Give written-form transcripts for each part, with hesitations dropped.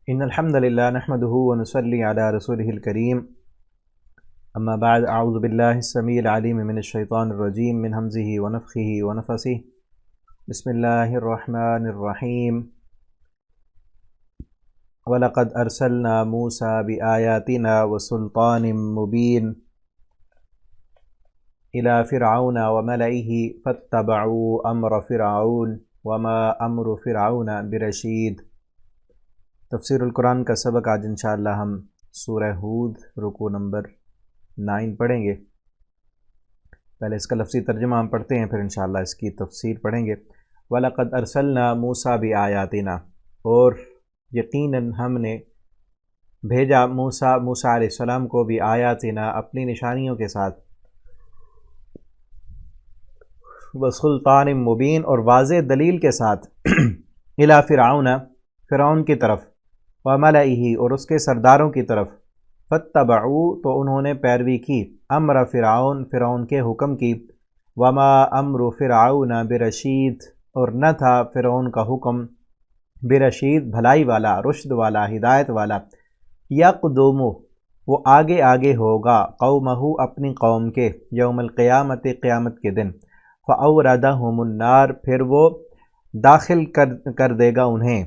إن الحمد لله نحمده ونصلي على رسوله الكريم أما بعد أعوذ بالله السميع العليم من الشيطان الرجيم من همزه ونفخه ونفثه بسم الله الرحمن الرحيم وَلَقَدْ أَرْسَلْنَا مُوسَى بِآيَاتِنَا وَسُلْطَانٍ مُبِينٍ إِلَى فِرْعَوْنَ وَمَلَئِهِ فَاتَّبَعُوا أَمْرَ فِرْعَوْنَ وَمَا أَمْرُ فِرْعَوْنَ بِرَشِيدٍ۔ تفسیر القرآن کا سبق آج انشاءاللہ ہم سورہ ہود رکوع نمبر 9 پڑھیں گے۔ پہلے اس کا لفظی ترجمہ ہم پڑھتے ہیں، پھر انشاءاللہ اس کی تفسیر پڑھیں گے۔ وَلَقَدْ أَرْسَلْنَا مُوسَى بِآيَاتِنَا، اور یقیناً ہم نے بھیجا موسیٰ علیہ السلام کو بھی آیاتنا اپنی نشانیوں کے ساتھ، وسلطان مبین اور واضح دلیل کے ساتھ، الی فرعون کی طرف، وملئہ اور اس کے سرداروں کی طرف، فاتبعوا تو انہوں نے پیروی کی، امر فرعون کے حکم کی، وما امر فرعون برشید اور نہ تھا فرعون کا حکم برشید بھلائی والا، رشد والا، ہدایت والا، یقدم وہ آگے آگے ہوگا، قومہ اپنی قوم کے، یوم القیامت قیامت کے دن، فاوردہم النار پھر وہ داخل کر دے گا انہیں،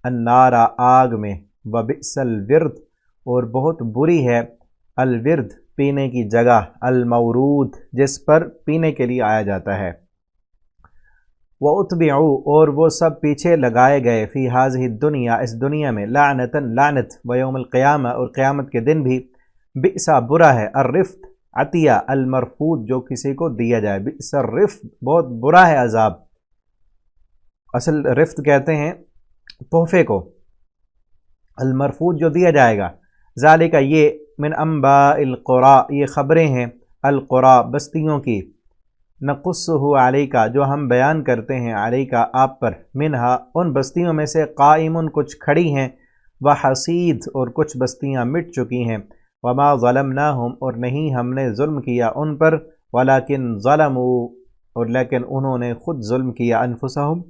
النار آگ میں، وبئس الورد اور بہت بری ہے الورد پینے کی جگہ، المورود جس پر پینے کے لیے آیا جاتا ہے، وَأُتْبِعُوا اور وہ سب پیچھے لگائے گئے، فی ہذہ الدنیا اس دنیا میں، لعنتاً لعنت، ویوم القیامہ اور قیامت کے دن بھی، بئس برا ہے، الرفد عطیہ، المرفود جو کسی کو دیا جائے، بئس الرفد بہت برا ہے عذاب، اصل رفد کہتے ہیں تحفے کو، المرفود جو دیا جائے گا، ذالک یہ، من انباء القرى یہ خبریں ہیں، القرى بستیوں کی، نقصہ علیکا جو ہم بیان کرتے ہیں، علیکا آپ پر، منہا ان بستیوں میں سے، قائم کچھ کھڑی ہیں، وحسید اور کچھ بستیاں مٹ چکی ہیں، وما ظلمناہم اور نہیں ہم نے ظلم کیا ان پر، ولیکن ظلموا اور لیکن انہوں نے خود ظلم کیا، انفسہم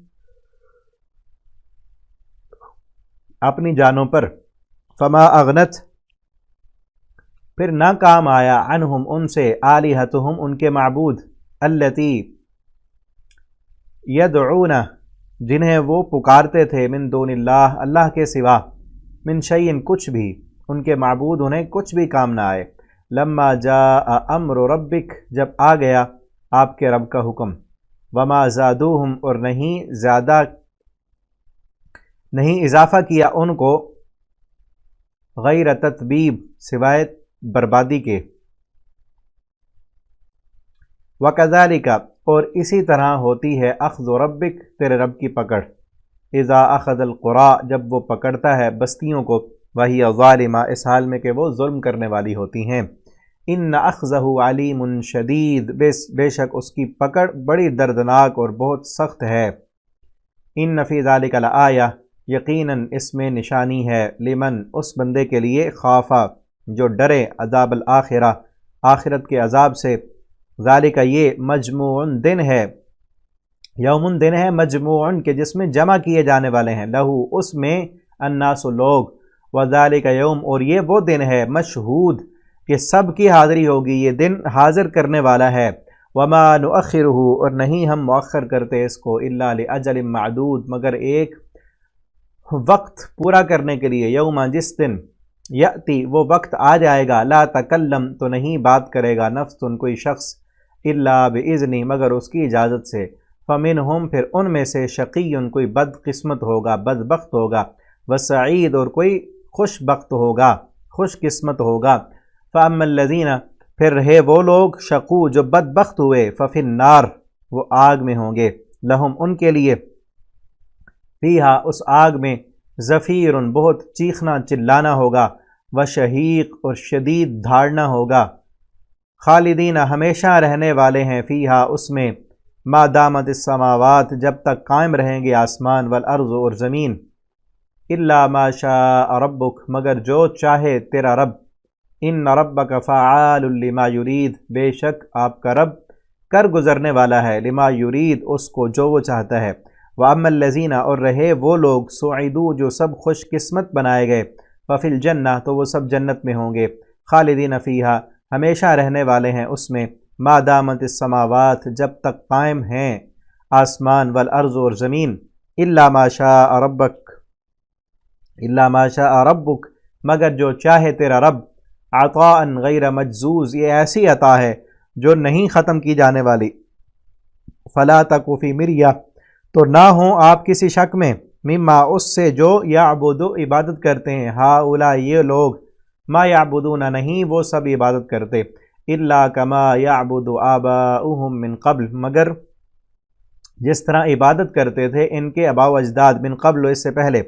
اپنی جانوں پر، فما اغنت پھر نہ کام آیا، عنہم ان سے، آلہتہم ان کے معبود، التی یدعون جنہیں وہ پکارتے تھے، من دون اللہ اللہ کے سوا، من شیء کچھ بھی، ان کے معبود انہیں کچھ بھی کام نہ آئے، لما جاء امر ربک جب آ گیا آپ کے رب کا حکم، وما زادوہم اور نہیں اضافہ کیا ان کو، غیر تتبیب سوائے بربادی کے، وَكَذَلِكَ اور اسی طرح ہوتی ہے، اخذ ربک تیرے رب کی پکڑ، اذا اخذ القرى جب وہ پکڑتا ہے بستیوں کو، وہی ظالمہ اس حال میں کہ وہ ظلم کرنے والی ہوتی ہیں، ان اخذہ علیم شدید بے شک اس کی پکڑ بڑی دردناک اور بہت سخت ہے، ان فی ذلک لآیہ یقیناً اس میں نشانی ہے، لمن اس بندے کے لیے، خافا جو ڈرے، عذاب الآخرہ آخرت کے عذاب سے، ذالک یہ مجموع دن ہے، یوم دن ہے، مجموع کہ جس میں جمع کیے جانے والے ہیں، لہو اس میں، الناس لوگ، وذالک یوم اور یہ وہ دن ہے، مشہود کہ سب کی حاضری ہوگی، یہ دن حاضر کرنے والا ہے، وما نؤخرہ اور نہیں ہم مؤخر کرتے اس کو، الا لاجل معدود مگر ایک وقت پورا کرنے کے لیے، یوم جس دن، یأتی وہ وقت آ جائے گا، لا تکلم تو نہیں بات کرے گا، نفس کوئی شخص، الا باذنی مگر اس کی اجازت سے، فمنہم پھر ان میں سے، شقی کوئی بد قسمت ہوگا، بدبخت ہوگا، وسعید اور کوئی خوش بخت ہوگا، خوش قسمت ہوگا، فاما الذین پھر رہے وہ لوگ، شقو جو بدبخت ہوئے، ففی النار وہ آگ میں ہوں گے، لہم ان کے لیے، فیہا اس آگ میں، زفیر بہت چیخنا چلانا ہوگا، وشہیق اور شدید دھاڑنا ہوگا، خالدین ہمیشہ رہنے والے ہیں، فیہا اس میں، ما دامت السماوات جب تک قائم رہیں گے آسمان، والارض اور زمین، الا ما شاء ربک مگر جو چاہے تیرا رب، ان ربک فعال لما یرید بے شک آپ کا رب کر گزرنے والا ہے، لما یرید اس کو جو وہ چاہتا ہے، وَأَمَّا الَّذِينَ اور رہے وہ لوگ سُعِدُوا جو سب خوش قسمت بنائے گئے فَفِي الْجَنَّةِ تو وہ سب جنت میں ہوں گے خالدین فیہا ہمیشہ رہنے والے ہیں اس میں ما دامت السماوات جب تک قائم ہیں آسمان والارض اور زمین الا ما شاء ربک مگر جو چاہے تیرا رب عطاء غیر مجزوز یہ ایسی عطا ہے جو نہیں ختم کی جانے والی فلا تک فی مریہ تو نہ ہوں آپ کسی شک میں مما اس سے جو یعبدو عبادت کرتے ہیں ہؤلاء یہ لوگ ما یعبدون نہیں وہ سب عبادت کرتے الا کما یعبد آباؤہم من قبل مگر جس طرح عبادت کرتے تھے ان کے آباء و اجداد من قبل اس سے پہلے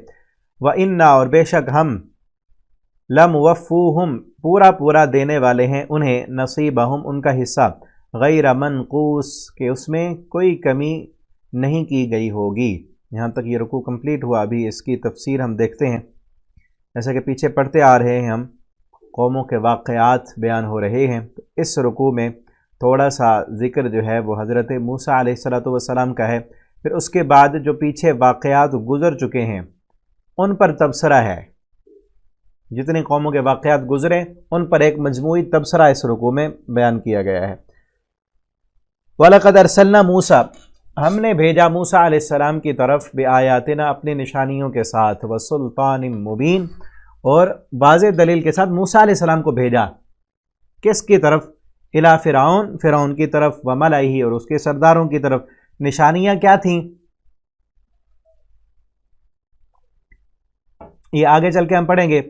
وَإِنَّا اور بے شک ہم لَمُوَفُّوهُم پورا دینے والے ہیں انہیں نصیبہم ان کا حصہ غیر منقوص کہ اس میں کوئی کمی نہیں کی گئی ہوگی۔ یہاں تک یہ رکوع کمپلیٹ ہوا، ابھی اس کی تفسیر ہم دیکھتے ہیں۔ جیسا کہ پیچھے پڑھتے آ رہے ہیں ہم قوموں کے واقعات بیان ہو رہے ہیں، تو اس رکوع میں تھوڑا سا ذکر جو ہے وہ حضرت موسیٰ علیہ السلام کا ہے، پھر اس کے بعد جو پیچھے واقعات گزر چکے ہیں ان پر تبصرہ ہے، جتنی قوموں کے واقعات گزرے ان پر ایک مجموعی تبصرہ اس رکوع میں بیان کیا گیا ہے۔ وَلَقَدْ أَرْسَلْنَا مُوسَىٰ ہم نے بھیجا موسیٰ علیہ السلام کی طرف بِآیاتنا اپنی نشانیوں کے ساتھ وَسُلْطَانٍ مُبِین اور واضح دلیل کے ساتھ موسیٰ علیہ السلام کو بھیجا کس کی طرف؟ الی فرعون کی طرف وملئہ اور اس کے سرداروں کی طرف۔ نشانیاں کیا تھیں؟ یہ آگے چل کے ہم پڑھیں گے۔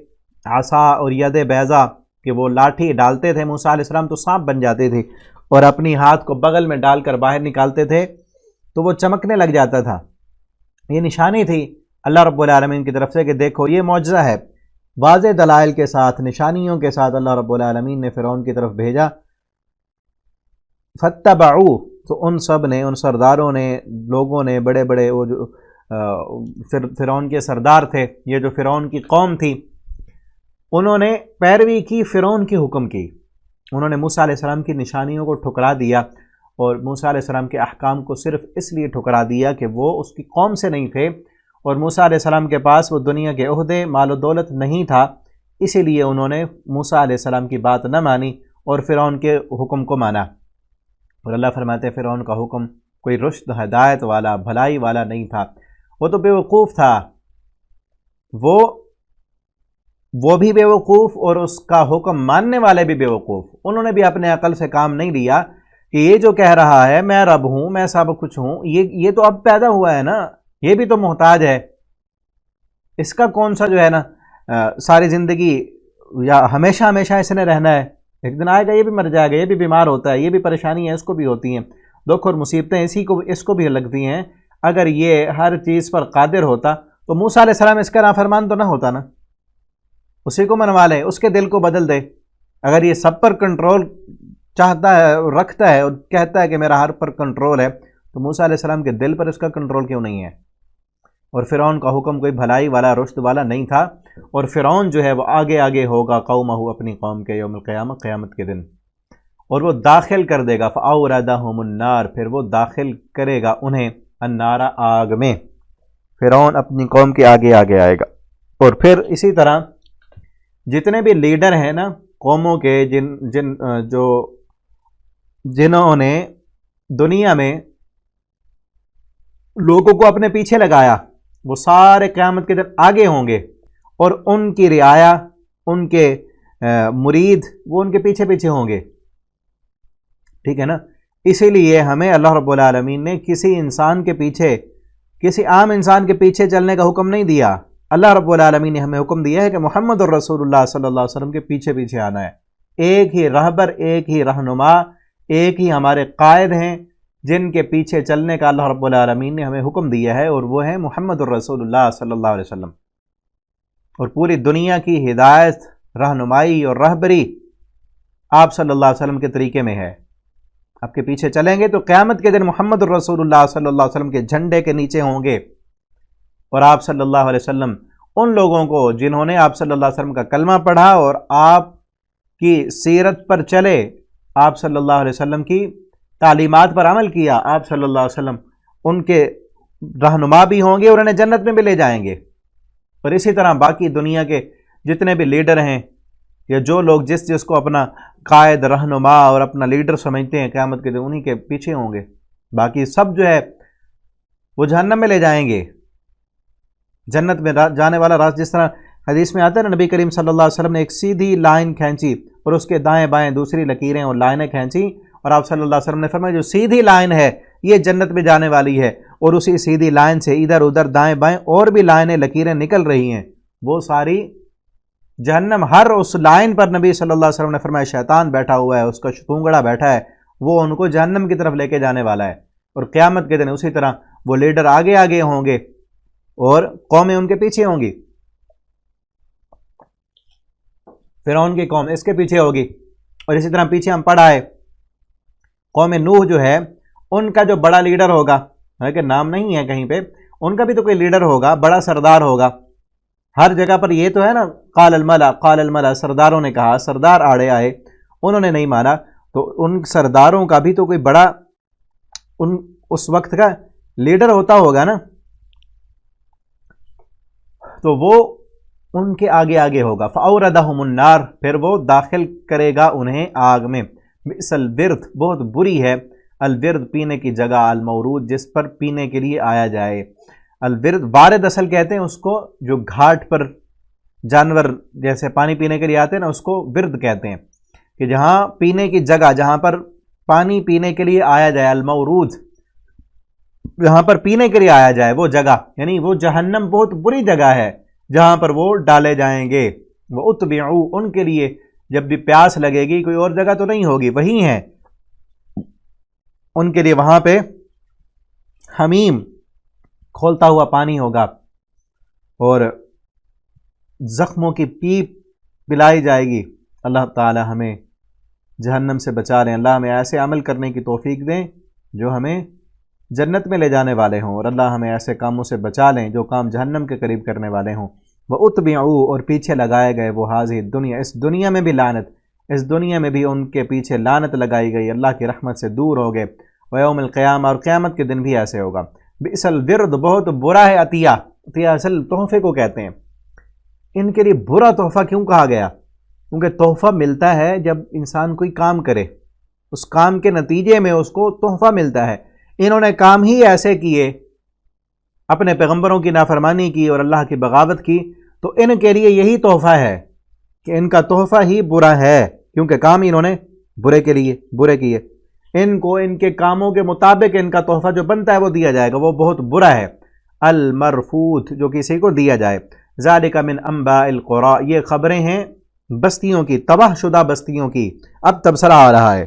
عصا اور ید بیضا کہ وہ لاٹھی ڈالتے تھے موسیٰ علیہ السلام تو سانپ بن جاتے تھے، اور اپنی ہاتھ کو بغل میں ڈال کر باہر نکالتے تھے تو وہ چمکنے لگ جاتا تھا۔ یہ نشانی تھی اللہ رب العالمین کی طرف سے کہ دیکھو یہ معجزہ ہے۔ واضح دلائل کے ساتھ نشانیوں کے ساتھ اللہ رب العالمین نے فرعون کی طرف بھیجا۔ فاتبعوا تو ان سب نے، ان سرداروں نے، لوگوں نے، بڑے بڑے وہ جو فرعون کے سردار تھے، یہ جو فرعون کی قوم تھی، انہوں نے پیروی کی، فرعون کی حکم کی۔ انہوں نے موسیٰ علیہ السلام کی نشانیوں کو ٹھکرا دیا، اور موسیٰ علیہ السلام کے احکام کو صرف اس لیے ٹھکرا دیا کہ وہ اس کی قوم سے نہیں تھے، اور موسیٰ علیہ السلام کے پاس وہ دنیا کے عہدے، مال و دولت نہیں تھا، اسی لیے انہوں نے موسیٰ علیہ السلام کی بات نہ مانی اور فرعون کے حکم کو مانا۔ اور اللہ فرماتے ہیں فرعون کا حکم کوئی رشد، ہدایت والا، بھلائی والا نہیں تھا، وہ تو بیوقوف تھا، وہ بھی بیوقوف اور اس کا حکم ماننے والے بھی بیوقوف۔ انہوں نے بھی اپنے عقل سے کام نہیں لیا کہ یہ جو کہہ رہا ہے میں رب ہوں، میں سب کچھ ہوں، یہ تو اب پیدا ہوا ہے نا، یہ بھی تو محتاج ہے، اس کا کون سا جو ہے نا ساری زندگی یا ہمیشہ اس نے رہنا ہے، ایک دن آئے گا یہ بھی مر جائے گا، یہ بھی بیمار ہوتا ہے، یہ بھی پریشانی ہے، اس کو بھی ہوتی ہیں، دکھ اور مصیبتیں اس کو بھی لگتی ہیں۔ اگر یہ ہر چیز پر قادر ہوتا تو موسیٰ علیہ السلام اس کا نافرمان تو نہ ہوتا نا، اسی کو منوا لے، اس کے دل کو بدل دے۔ اگر یہ سب پر کنٹرول چاہتا ہے، رکھتا ہے اور کہتا ہے کہ میرا ہر پر کنٹرول ہے، تو موسیٰ علیہ السلام کے دل پر اس کا کنٹرول کیوں نہیں ہے؟ اور فرعون کا حکم کوئی بھلائی والا، رشد والا نہیں تھا، اور فرعون جو ہے وہ آگے ہوگا قومہ اپنی قوم کے یوم القیامہ، قیامت کے دن، اور وہ داخل کر دے گا فَأَوْرَدَهُمُ النَّارِ پھر وہ داخل کرے گا انہیں النار آگ میں۔ فرعون اپنی قوم کے آگے آئے گا۔ اور پھر اسی طرح جتنے بھی لیڈر ہیں نا قوموں کے، جنہوں نے دنیا میں لوگوں کو اپنے پیچھے لگایا، وہ سارے قیامت کے دن آگے ہوں گے، اور ان کی رعایا، ان کے مرید وہ ان کے پیچھے ہوں گے، ٹھیک ہے نا۔ اسی لیے ہمیں اللہ رب العالمین نے کسی عام انسان کے پیچھے چلنے کا حکم نہیں دیا۔ اللہ رب العالمین نے ہمیں حکم دیا ہے کہ محمد الرسول اللہ صلی اللہ علیہ وسلم کے پیچھے آنا ہے۔ ایک ہی رہبر، ایک ہی رہنما، ایک ہی ہمارے قائد ہیں جن کے پیچھے چلنے کا اللہ رب العالمین نے ہمیں حکم دیا ہے، اور وہ ہے محمد الرسول اللہ صلی اللہ علیہ وسلم۔ اور پوری دنیا کی ہدایت، رہنمائی اور رہبری آپ صلی اللہ علیہ وسلم کے طریقے میں ہے۔ آپ کے پیچھے چلیں گے تو قیامت کے دن محمد الرسول اللہ صلی اللہ علیہ وسلم کے جھنڈے کے نیچے ہوں گے، اور آپ صلی اللہ علیہ وسلم ان لوگوں کو جنہوں نے آپ صلی اللہ علیہ وسلم کا کلمہ پڑھا اور آپ کی سیرت پر چلے، آپ صلی اللہ علیہ وسلم کی تعلیمات پر عمل کیا، آپ صلی اللہ علیہ وسلم ان کے رہنما بھی ہوں گے اور انہیں جنت میں بھی لے جائیں گے۔ اور اسی طرح باقی دنیا کے جتنے بھی لیڈر ہیں یا جو لوگ جس کو اپنا قائد، رہنما اور اپنا لیڈر سمجھتے ہیں، قیامت کے دن انہی کے پیچھے ہوں گے۔ باقی سب جو ہے وہ جہنم میں لے جائیں گے۔ جنت میں جانے والا راست، جس طرح حدیث میں آتا ہے نا، نبی کریم صلی اللہ علیہ وسلم نے ایک سیدھی لائن کھینچی اور اس کے دائیں بائیں دوسری لکیریں اور لائنیں کھینچی، اور آپ صلی اللہ علیہ وسلم نے فرمایا جو سیدھی لائن ہے یہ جنت میں جانے والی ہے، اور اسی سیدھی لائن سے ادھر ادھر دائیں بائیں اور بھی لائنیں لکیریں نکل رہی ہیں، وہ ساری جہنم۔ ہر اس لائن پر نبی صلی اللہ علیہ وسلم نے فرمایا شیطان بیٹھا ہوا ہے، اس کا شتونگڑا بیٹھا ہے، وہ ان کو جہنم کی طرف لے کے جانے والا ہے۔ اور قیامت کے دن اسی طرح وہ لیڈر آگے آگے ہوں گے اور قومیں ان کے پیچھے ہوں گی۔ فرعون کی قوم اس کے پیچھے ہوگی، اور اسی طرح پیچھے ہم پڑھ آئے قوم نوح جو ہے ان کا جو بڑا لیڈر ہوگا، لیکن نام نہیں ہے کہیں پہ، ان کا بھی تو کوئی لیڈر ہوگا، بڑا سردار ہوگا۔ ہر جگہ پر یہ تو ہے نا، قال الملا سرداروں نے کہا، سردار آڑے آئے، انہوں نے نہیں مانا، تو ان سرداروں کا بھی تو کوئی بڑا اس وقت کا لیڈر ہوتا ہوگا نا، تو وہ ان کے آگے آگے ہوگا۔ فَأَوْرَدَهُمُ النَّارِ، پھر وہ داخل کرے گا انہیں آگ میں۔ بئس الورد، بہت بری ہے، الورد پینے کی جگہ، المورود جس پر پینے کے لیے آیا جائے۔ الورد وارد اصل کہتے ہیں اس کو، جو گھاٹ پر جانور جیسے پانی پینے کے لیے آتے ہیں نا، اس کو ورد کہتے ہیں، کہ جہاں پینے کی جگہ، جہاں پر پانی پینے کے لیے آیا جائے، المورود جہاں پر پینے کے لیے آیا جائے وہ جگہ، یعنی وہ جہنم بہت بری جگہ ہے جہاں پر وہ ڈالے جائیں گے۔ وہ اتبعو، ان کے لیے جب بھی پیاس لگے گی، کوئی اور جگہ تو نہیں ہوگی، وہی ہے ان کے لیے، وہاں پہ حمیم کھولتا ہوا پانی ہوگا، اور زخموں کی پیپ پلائی جائے گی۔ اللہ تعالی ہمیں جہنم سے بچا لیں، اللہ ہمیں ایسے عمل کرنے کی توفیق دیں جو ہمیں جنت میں لے جانے والے ہوں، اور اللہ ہمیں ایسے کاموں سے بچا لیں جو کام جہنم کے قریب کرنے والے ہوں۔ وَأُتْبِعُوا، اور پیچھے لگائے گئے، وہ حاضر دنیا، اس دنیا میں بھی لعنت، اس دنیا میں بھی ان کے پیچھے لعنت لگائی گئی، اللہ کی رحمت سے دور ہو گئے۔ وَيَوْمِ الْقِيَامَةِ، اور قیامت کے دن بھی ایسے ہوگا۔ بئس الورد، بہت برا ہے عطیہ، عطیہ اصل تحفے کو کہتے ہیں۔ ان کے لیے برا تحفہ کیوں کہا گیا؟ کیونکہ تحفہ ملتا ہے جب انسان کوئی کام کرے، اس کام کے نتیجے میں اس کو تحفہ ملتا ہے۔ انہوں نے کام ہی ایسے کیے، اپنے پیغمبروں کی نافرمانی کی اور اللہ کی بغاوت کی، تو ان کے لیے یہی تحفہ ہے کہ ان کا تحفہ ہی برا ہے، کیونکہ کام انہوں نے برے کیے۔ ان کو ان کے کاموں کے مطابق ان کا تحفہ جو بنتا ہے وہ دیا جائے گا، وہ بہت برا ہے۔ المرفوت، جو کسی کو دیا جائے۔ ذالک من انباء القرى، یہ خبریں ہیں بستیوں کی، تباہ شدہ بستیوں کی۔ اب تبصرہ آ رہا ہے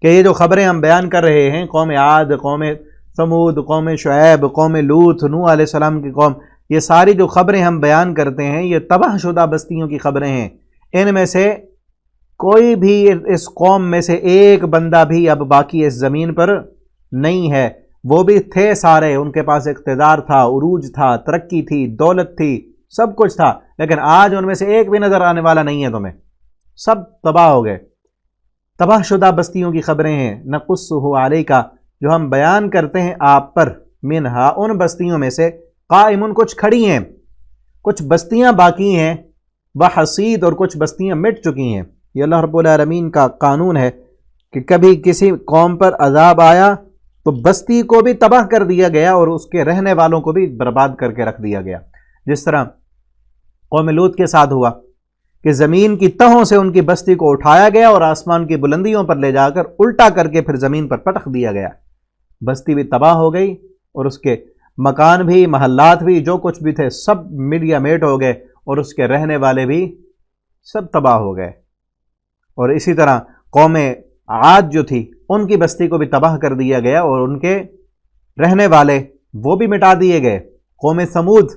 کہ یہ جو خبریں ہم بیان کر رہے ہیں، قوم عاد، قوم ثمود، قوم شعیب، قوم لوط، نوح علیہ السلام کی قوم، یہ ساری جو خبریں ہم بیان کرتے ہیں یہ تباہ شدہ بستیوں کی خبریں ہیں۔ ان میں سے کوئی بھی، اس قوم میں سے ایک بندہ بھی اب باقی اس زمین پر نہیں ہے۔ وہ بھی تھے سارے، ان کے پاس اقتدار تھا، عروج تھا، ترقی تھی، دولت تھی، سب کچھ تھا، لیکن آج ان میں سے ایک بھی نظر آنے والا نہیں ہے تمہیں، سب تباہ ہو گئے۔ تباہ شدہ بستیوں کی خبریں ہیں، نقصہ علیک، جو ہم بیان کرتے ہیں آپ پر، منہا، ان بستیوں میں سے، قائم، کچھ کھڑی ہیں، کچھ بستیاں باقی ہیں، وحصید، اور کچھ بستیاں مٹ چکی ہیں۔ یہ اللہ رب العالمین کا قانون ہے کہ کبھی کسی قوم پر عذاب آیا تو بستی کو بھی تباہ کر دیا گیا اور اس کے رہنے والوں کو بھی برباد کر کے رکھ دیا گیا۔ جس طرح قوم لوط کے ساتھ ہوا کہ زمین کی تہوں سے ان کی بستی کو اٹھایا گیا اور آسمان کی بلندیوں پر لے جا کر الٹا کر کے پھر زمین پر پٹخ دیا گیا، بستی بھی تباہ ہو گئی اور اس کے مکان بھی، محلات بھی، جو کچھ بھی تھے سب مڈیا میٹ ہو گئے، اور اس کے رہنے والے بھی سب تباہ ہو گئے۔ اور اسی طرح قوم عاد جو تھی ان کی بستی کو بھی تباہ کر دیا گیا اور ان کے رہنے والے وہ بھی مٹا دیے گئے۔ قوم ثمود،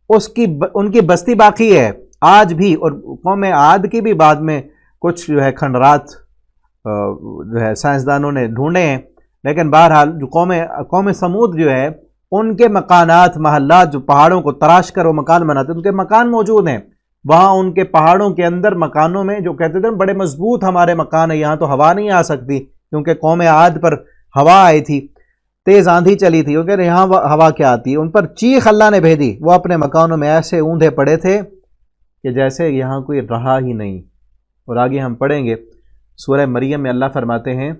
ان کی بستی باقی ہے آج بھی، اور قوم عاد کی بھی بعد میں کچھ جو ہے کھنڈرات جو ہے سائنسدانوں نے ڈھونڈے ہیں، لیکن بہرحال جو قوم ثمود جو ہے ان کے مکانات، محلات، جو پہاڑوں کو تراش کر وہ مکان بناتے ہیں، ان کے مکان موجود ہیں وہاں، ان کے پہاڑوں کے اندر مکانوں میں، جو کہتے تھے بڑے مضبوط ہمارے مکان ہیں، یہاں تو ہوا نہیں آ سکتی، کیونکہ قوم عاد پر ہوا آئی تھی، تیز آندھی چلی تھی، وہ کہہ رہے یہاں ہوا کیا آتی ہے، ان پر چیخ اللہ نے بھیجی، وہ اپنے مکانوں میں ایسے اوندھے پڑے تھے کہ جیسے یہاں کوئی رہا ہی نہیں۔ اور آگے ہم پڑھیں گے سورہ مریم میں اللہ فرماتے ہیں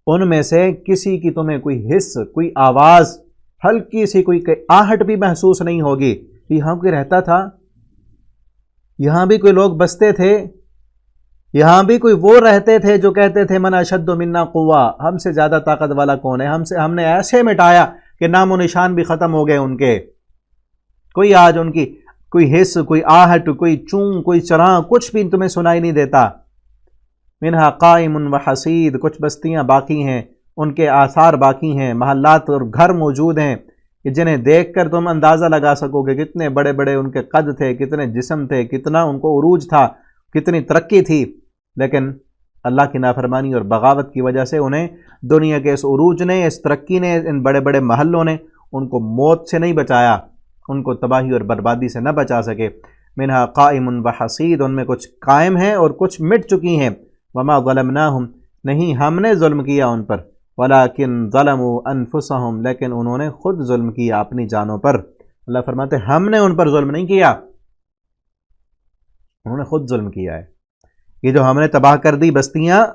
ان میں سے کسی کی تمہیں کوئی حس، کوئی آواز، ہلکی سی کوئی آہٹ بھی محسوس نہیں ہوگی۔ یہاں کوئی رہتا تھا، یہاں بھی کوئی لوگ بستے تھے، یہاں بھی کوئی وہ رہتے تھے جو کہتے تھے من اشد منا قوہ، ہم سے زیادہ طاقت والا کون ہے، ہم نے ایسے مٹایا کہ نام و نشان بھی ختم ہو گئے ان کے، کوئی آج ان کی کوئی حس، کوئی آہٹ، کوئی چون، کوئی چراں، کچھ بھی تمہیں سنائی نہیں دیتا۔ منہا قائم و حصید، کچھ بستیاں باقی ہیں، ان کے آثار باقی ہیں، محلات اور گھر موجود ہیں کہ جنہیں دیکھ کر تم اندازہ لگا سکو کہ کتنے بڑے بڑے ان کے قد تھے، کتنے جسم تھے، کتنا ان کو عروج تھا، کتنی ترقی تھی، لیکن اللہ کی نافرمانی اور بغاوت کی وجہ سے انہیں دنیا کے اس عروج نے، اس ترقی نے، ان بڑے بڑے محلوں نے ان کو موت سے نہیں بچایا، ان کو تباہی اور بربادی سے نہ بچا سکے۔ منہا قائم و حصید، ان میں کچھ قائم ہیں اور کچھ مٹ چکی ہیں۔ وما ظلمناہم، نہیں ہم نے ظلم کیا ان پر، ولیکن ظلموا انفسہم، لیکن انہوں نے خود ظلم کیا اپنی جانوں پر۔ اللہ فرماتے ہیں ہم نے ان پر ظلم نہیں کیا، انہوں نے خود ظلم کیا ہے۔ یہ جو ہم نے تباہ کر دی بستیاں،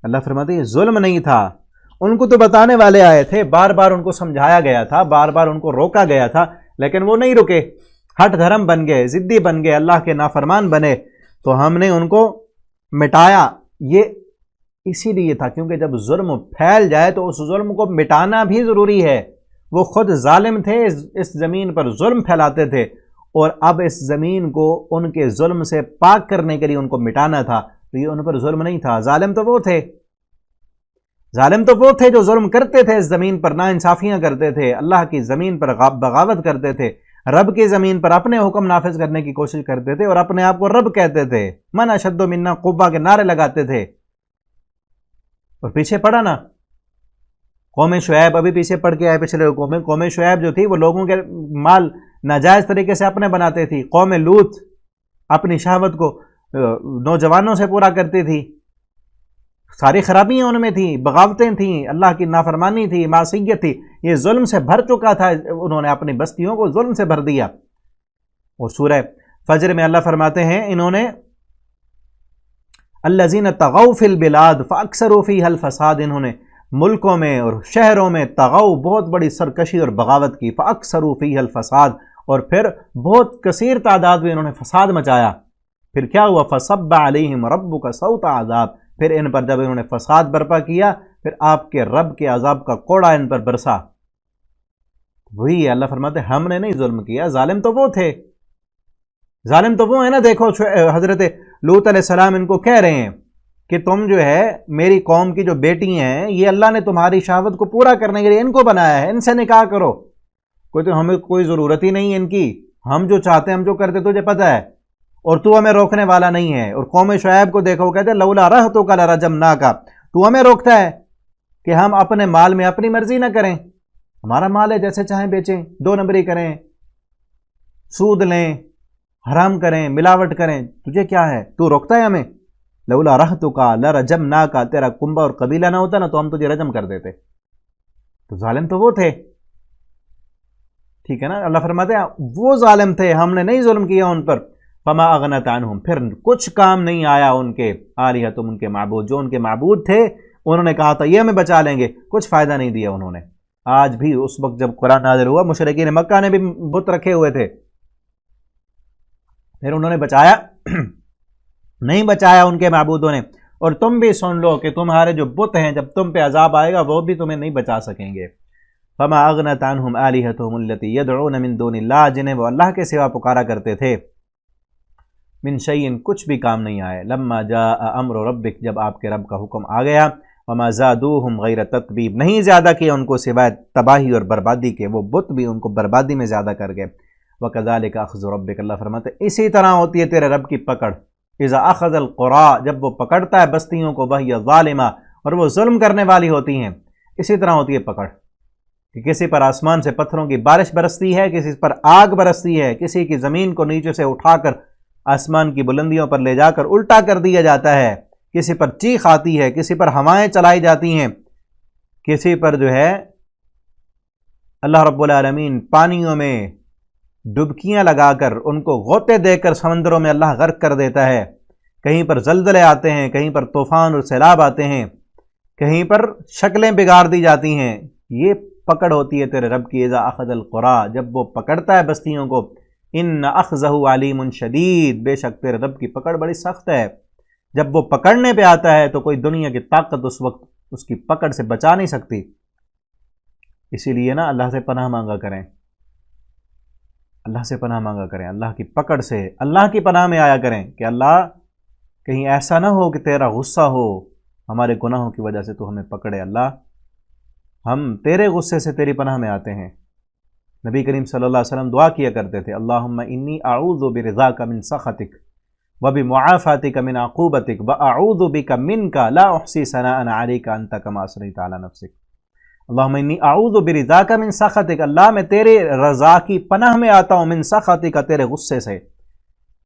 اللہ فرماتے ہیں یہ ظلم نہیں تھا، ان کو تو بتانے والے آئے تھے، بار بار ان کو سمجھایا گیا تھا، بار بار ان کو روکا گیا تھا، لیکن وہ نہیں رکے، ہٹ دھرم بن گئے، ضدی بن گئے، اللہ کے نافرمان بنے، تو ہم نے ان کو مٹایا۔ یہ اسی لیے تھا کیونکہ جب ظلم پھیل جائے تو اس ظلم کو مٹانا بھی ضروری ہے۔ وہ خود ظالم تھے، اس زمین پر ظلم پھیلاتے تھے، اور اب اس زمین کو ان کے ظلم سے پاک کرنے کے لیے ان کو مٹانا تھا، تو یہ ان پر ظلم نہیں تھا۔ ظالم تو وہ تھے، ظالم تو وہ تھے جو ظلم کرتے تھے، اس زمین پر ناانصافیاں کرتے تھے، اللہ کی زمین پر بغاوت کرتے تھے، رب کی زمین پر اپنے حکم نافذ کرنے کی کوشش کرتے تھے، اور اپنے آپ کو رب کہتے تھے، من اشد منا قوہ کے نعرے لگاتے تھے۔ اور پیچھے پڑا نا قوم شعیب، ابھی پیچھے پڑھ کے آئے پچھلے حکم میں، قوم شعیب جو تھی وہ لوگوں کے مال ناجائز طریقے سے اپنے بناتے تھی۔ قوم لوط اپنی شہوت کو نوجوانوں سے پورا کرتی تھی، ساری خرابیاں ان میں تھیں، بغاوتیں تھیں، اللہ کی نافرمانی تھی، معصیت تھی، یہ ظلم سے بھر چکا تھا، انہوں نے اپنی بستیوں کو ظلم سے بھر دیا۔ اور سورہ فجر میں اللہ فرماتے ہیں انہوں نے الذین طغوا فی البلاد فاکثروا فیہا الفساد، انہوں نے ملکوں میں اور شہروں میں طغوا، بہت بڑی سرکشی اور بغاوت کی، فاکثروا فیہا الفساد، اور پھر بہت کثیر تعداد میں انہوں نے فساد مچایا۔ پھر کیا ہوا؟ فصب علیہم ربک صوت عذاب، پھر ان پر جب انہوں نے فساد برپا کیا، پھر آپ کے رب کے عذاب کا کوڑا ان پر برسا۔ وہی اللہ فرماتے ہم نے نہیں ظلم کیا، ظالم تو وہ تھے، ظالم تو وہ ہے نا۔ دیکھو حضرت لوط علیہ السلام ان کو کہہ رہے ہیں کہ تم جو ہے میری قوم کی جو بیٹی ہیں، یہ اللہ نے تمہاری شہوت کو پورا کرنے کے لیے ان کو بنایا ہے، ان سے نکاح کرو، کوئی تو ہمیں کوئی ضرورت ہی نہیں ان کی، ہم جو چاہتے ہیں ہم جو کرتے تجھے پتہ ہے، اور تو ہمیں روکنے والا نہیں ہے۔ اور قوم شعیب کو دیکھو، کہتے لولا رہتک لرجمناک، تو ہمیں روکتا ہے کہ ہم اپنے مال میں اپنی مرضی نہ کریں، ہمارا مال ہے جیسے چاہیں بیچیں، دو نمبری کریں، سود لیں، حرام کریں، ملاوٹ کریں، تجھے کیا ہے، تو روکتا ہے ہمیں۔ لولا رہتک لرجمناک، تیرا کنبہ اور قبیلہ نہ ہوتا نا تو ہم تجھے رجم کر دیتے۔ تو ظالم تو وہ تھے، ٹھیک ہے نا۔ اللہ فرماتے ہیں وہ ظالم تھے، ہم نے نہیں ظلم کیا ان پر۔ فما اغنت عنہم، پھر کچھ کام نہیں آیا ان کے آلہتہم، ان کے معبود، جو ان کے معبود تھے انہوں نے کہا تھا یہ ہمیں بچا لیں گے، کچھ فائدہ نہیں دیا انہوں نے۔ آج بھی اس وقت جب قرآن نازل ہوا، مشرکین مکہ نے بھی بت رکھے ہوئے تھے، پھر انہوں نے بچایا نہیں، بچایا ان کے معبودوں نے۔ اور تم بھی سن لو کہ تمہارے جو بت ہیں جب تم پہ عذاب آئے گا وہ بھی تمہیں نہیں بچا سکیں گے۔ فما اغنت عنہم آلہتہم التی یدعون من دون اللہ، جنہیں وہ اللہ کے سوا پکارا کرتے تھے، من شیء، کچھ بھی کام نہیں آئے، لما جاء امر ربک، جب آپ کے رب کا حکم آ گیا، وما زادوہم غیر تتبیب، نہیں زیادہ کیا ان کو سوائے تباہی اور بربادی کے، وہ بت بھی ان کو بربادی میں زیادہ کر گئے۔ وکذالک اخذ ربک، اللہ فرماتے اسی طرح ہوتی ہے تیرے رب کی پکڑ، اذا اخذ القری، جب وہ پکڑتا ہے بستیوں کو، وہی ظالمہ، اور وہ ظلم کرنے والی ہوتی ہیں، اسی طرح ہوتی ہے پکڑ، کہ کسی پر آسمان سے پتھروں کی بارش برستی ہے، کسی پر آگ برستی ہے، کسی کی زمین کو نیچے سے اٹھا کر آسمان کی بلندیوں پر لے جا کر الٹا کر دیا جاتا ہے، کسی پر چیخ آتی ہے، کسی پر ہوائیں چلائی جاتی ہیں، کسی پر جو ہے اللہ رب العالمین پانیوں میں ڈبکیاں لگا کر ان کو غوطے دے کر سمندروں میں اللہ غرق کر دیتا ہے، کہیں پر زلزلے آتے ہیں، کہیں پر طوفان اور سیلاب آتے ہیں، کہیں پر شکلیں بگاڑ دی جاتی ہیں، یہ پکڑ ہوتی ہے تیرے رب کی۔ اذا اخذ القرى، جب وہ پکڑتا ہے بستیوں کو، ان اخذہ علیم شدید، بے شک تیرے رب کی پکڑ بڑی سخت ہے۔ جب وہ پکڑنے پہ آتا ہے تو کوئی دنیا کی طاقت اس وقت اس کی پکڑ سے بچا نہیں سکتی۔ اسی لیے نا اللہ سے پناہ مانگا کریں، اللہ سے پناہ مانگا کریں، اللہ کی پکڑ سے، اللہ کی پناہ میں آیا کریں کہ اللہ کہیں ایسا نہ ہو کہ تیرا غصہ ہو ہمارے گناہوں کی وجہ سے تو ہمیں پکڑے۔ اللہ ہم تیرے غصے سے تیری پناہ میں آتے ہیں۔ نبی کریم صلی اللہ علیہ وسلم دعا کیا کرتے تھے، اللہم انی اعوذ برضاک من سخطک وبمعافاتک من عقوبتک واعوذ بک منک لا احصی ثناء علیک انت کما اثنیت علی نفسک۔ اللہم انی اعوذ برضاک من سخطک، اللہ میں تیرے رضا کی پناہ میں آتا ہوں، من سخطک، تیرے غصے سے،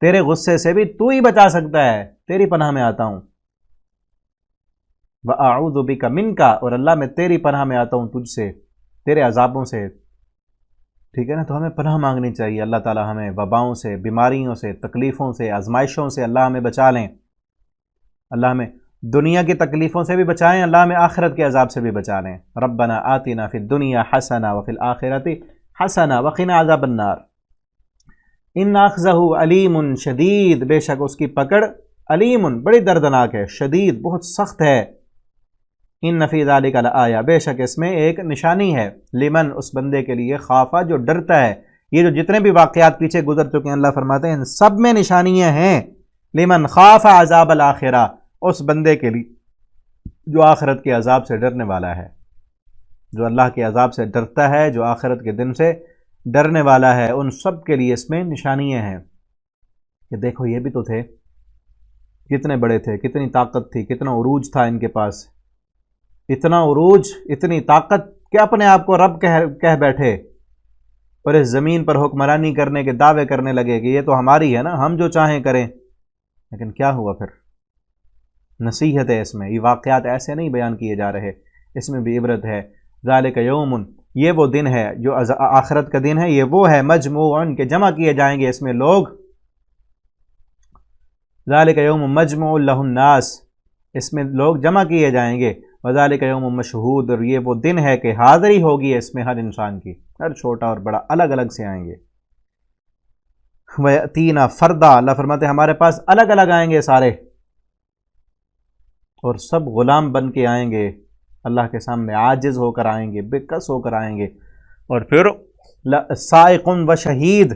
تیرے غصے سے بھی تو ہی بچا سکتا ہے، تیری پناہ میں آتا ہوں۔ وَأَعُوذُ بِكَ مِنْكَ، اور اللہ میں تیری پناہ میں آتا ہوں تجھ سے، تیرے عذابوں سے۔ ٹھیک ہے نا، تو ہمیں پناہ مانگنی چاہیے، اللہ تعالی ہمیں وباؤں سے، بیماریوں سے، تکلیفوں سے، آزمائشوں سے اللہ ہمیں بچا لیں، اللہ ہمیں دنیا کی تکلیفوں سے بھی بچائیں، اللہ ہمیں آخرت کے عذاب سے بھی بچا لیں۔ ربنا آتنا فی الدنیا حسنہ وفی الآخرۃ حسنہ وقنا عذاب النار۔ ان اخذہ علیم شدید، بے شک اس کی پکڑ علیم بڑی دردناک ہے، شدید بہت سخت ہے۔ ان فی ذلک لآیہ، بے شک اس میں ایک نشانی ہے، لمن، اس بندے کے لیے، خافا جو ڈرتا ہے۔ یہ جو جتنے بھی واقعات پیچھے گزر چکے ہیں اللہ فرماتے ہیں ان سب میں نشانیاں ہیں، لمن خاف عذاب الآخرہ، اس بندے کے لیے جو آخرت کے عذاب سے ڈرنے والا ہے، جو اللہ کے عذاب سے ڈرتا ہے، جو آخرت کے دن سے ڈرنے والا ہے، ان سب کے لیے اس میں نشانیاں ہیں کہ دیکھو یہ بھی تو تھے، کتنے بڑے تھے، کتنی طاقت تھی، کتنا عروج تھا ان کے پاس، اتنا عروج، اتنی طاقت کہ اپنے آپ کو رب کہہ بیٹھے اور اس زمین پر حکمرانی کرنے کے دعوے کرنے لگے کہ یہ تو ہماری ہے نا، ہم جو چاہیں کریں۔ لیکن کیا ہوا پھر؟ نصیحت ہے اس میں، یہ واقعات ایسے نہیں بیان کیے جا رہے، اس میں بھی عبرت ہے۔ ذالک یوم، یہ وہ دن ہے جو آخرت کا دن ہے، یہ وہ ہے مجموعن کے جمع کیے جائیں گے اس میں لوگ۔ ذالک یوم مجموع لہ الناس، اس میں لوگ جمع کیے جائیں گے۔ وذالک یوم مشہود، اور یہ وہ دن ہے کہ حاضری ہوگی اس میں ہر انسان کی، ہر چھوٹا اور بڑا الگ الگ سے آئیں گے۔ وَيَأْتِينَا فَرْدًا، اللہ فرماتے ہیں ہمارے پاس الگ الگ آئیں گے سارے، اور سب غلام بن کے آئیں گے، اللہ کے سامنے عاجز ہو کر آئیں گے، بے کس ہو کر آئیں گے۔ اور پھر سائق و شہید،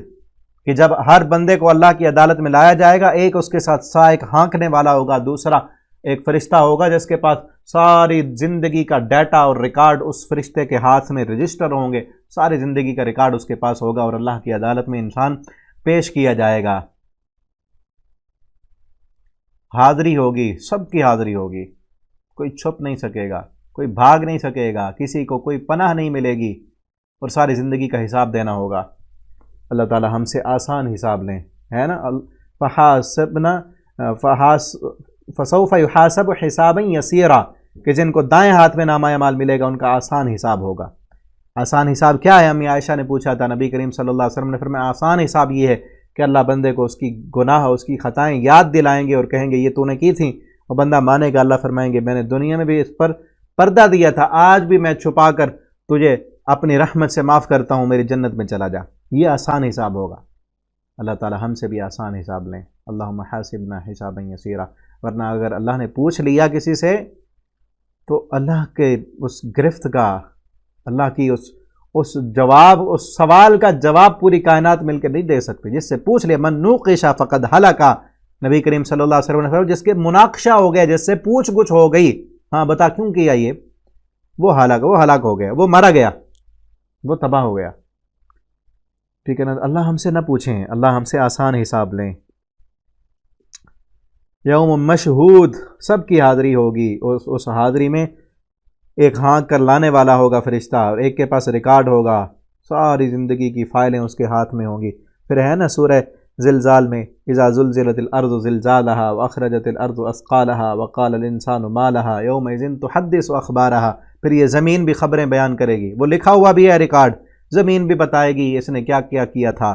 کہ جب ہر بندے کو اللہ کی عدالت میں لایا جائے گا، ایک اس کے ساتھ سائق ہانکنے والا ہوگا، دوسرا ایک فرشتہ ہوگا جس کے پاس ساری زندگی کا ڈیٹا اور ریکارڈ اس فرشتے کے ہاتھ میں رجسٹر ہوں گے، ساری زندگی کا ریکارڈ اس کے پاس ہوگا، اور اللہ کی عدالت میں انسان پیش کیا جائے گا۔ حاضری ہوگی، سب کی حاضری ہوگی، کوئی چھپ نہیں سکے گا، کوئی بھاگ نہیں سکے گا، کسی کو کوئی پناہ نہیں ملے گی، اور ساری زندگی کا حساب دینا ہوگا۔ اللہ تعالی ہم سے آسان حساب لیں، ہے نا۔ فحاسبنا فسوف یحاسب حسابا یسیرا، کہ جن کو دائیں ہاتھ میں نامہ اعمال ملے گا ان کا آسان حساب ہوگا۔ آسان حساب کیا ہے؟ امی عائشہ نے پوچھا تھا، نبی کریم صلی اللہ علیہ وسلم نے فرمایا آسان حساب یہ ہے کہ اللہ بندے کو اس کی گناہ، اس کی خطائیں یاد دلائیں گے اور کہیں گے یہ تو نے کی تھیں، اور بندہ مانے گا، اللہ فرمائیں گے میں نے دنیا میں بھی اس پر پردہ دیا تھا، آج بھی میں چھپا کر تجھے اپنی رحمت سے معاف کرتا ہوں، میری جنت میں چلا جا۔ یہ آسان حساب ہوگا۔ اللہ تعالی ہم سے بھی آسان حساب لیں۔ اللہم حاسبنا حسابا یسیرا، ورنہ اگر اللہ نے پوچھ لیا کسی سے تو اللہ کے اس گرفت کا، اللہ کی اس جواب، اس سوال کا جواب پوری کائنات مل کے نہیں دے سکتے۔ جس سے پوچھ لیا، من نوقش فقد ہلک، نبی کریم صلی اللہ علیہ وسلم نے فرمایا جس کے مناقشہ ہو گیا، جس سے پوچھ گچھ ہو گئی، ہاں بتا کیوں کیا یہ، وہ ہلاک ہو گیا، وہ مرا گیا، وہ تباہ ہو گیا۔ ٹھیک ہے نا، اللہ ہم سے نہ پوچھیں، اللہ ہم سے آسان حساب لیں۔ یوم مشہود، سب کی حاضری ہوگی، اس حاضری میں ایک ہانک کر لانے والا ہوگا فرشتہ، اور ایک کے پاس ریکارڈ ہوگا، ساری زندگی کی فائلیں اس کے ہاتھ میں ہوں گی۔ پھر ہے نا سورہ زلزال میں، اذا زلزلت الارض زلزالها واخرجت الارض اثقالها وقال الانسان ما لها يومئذ تحدث اخبارها، پھر یہ زمین بھی خبریں بیان کرے گی، وہ لکھا ہوا بھی ہے ریکارڈ، زمین بھی بتائے گی اس نے کیا کیا کیا تھا۔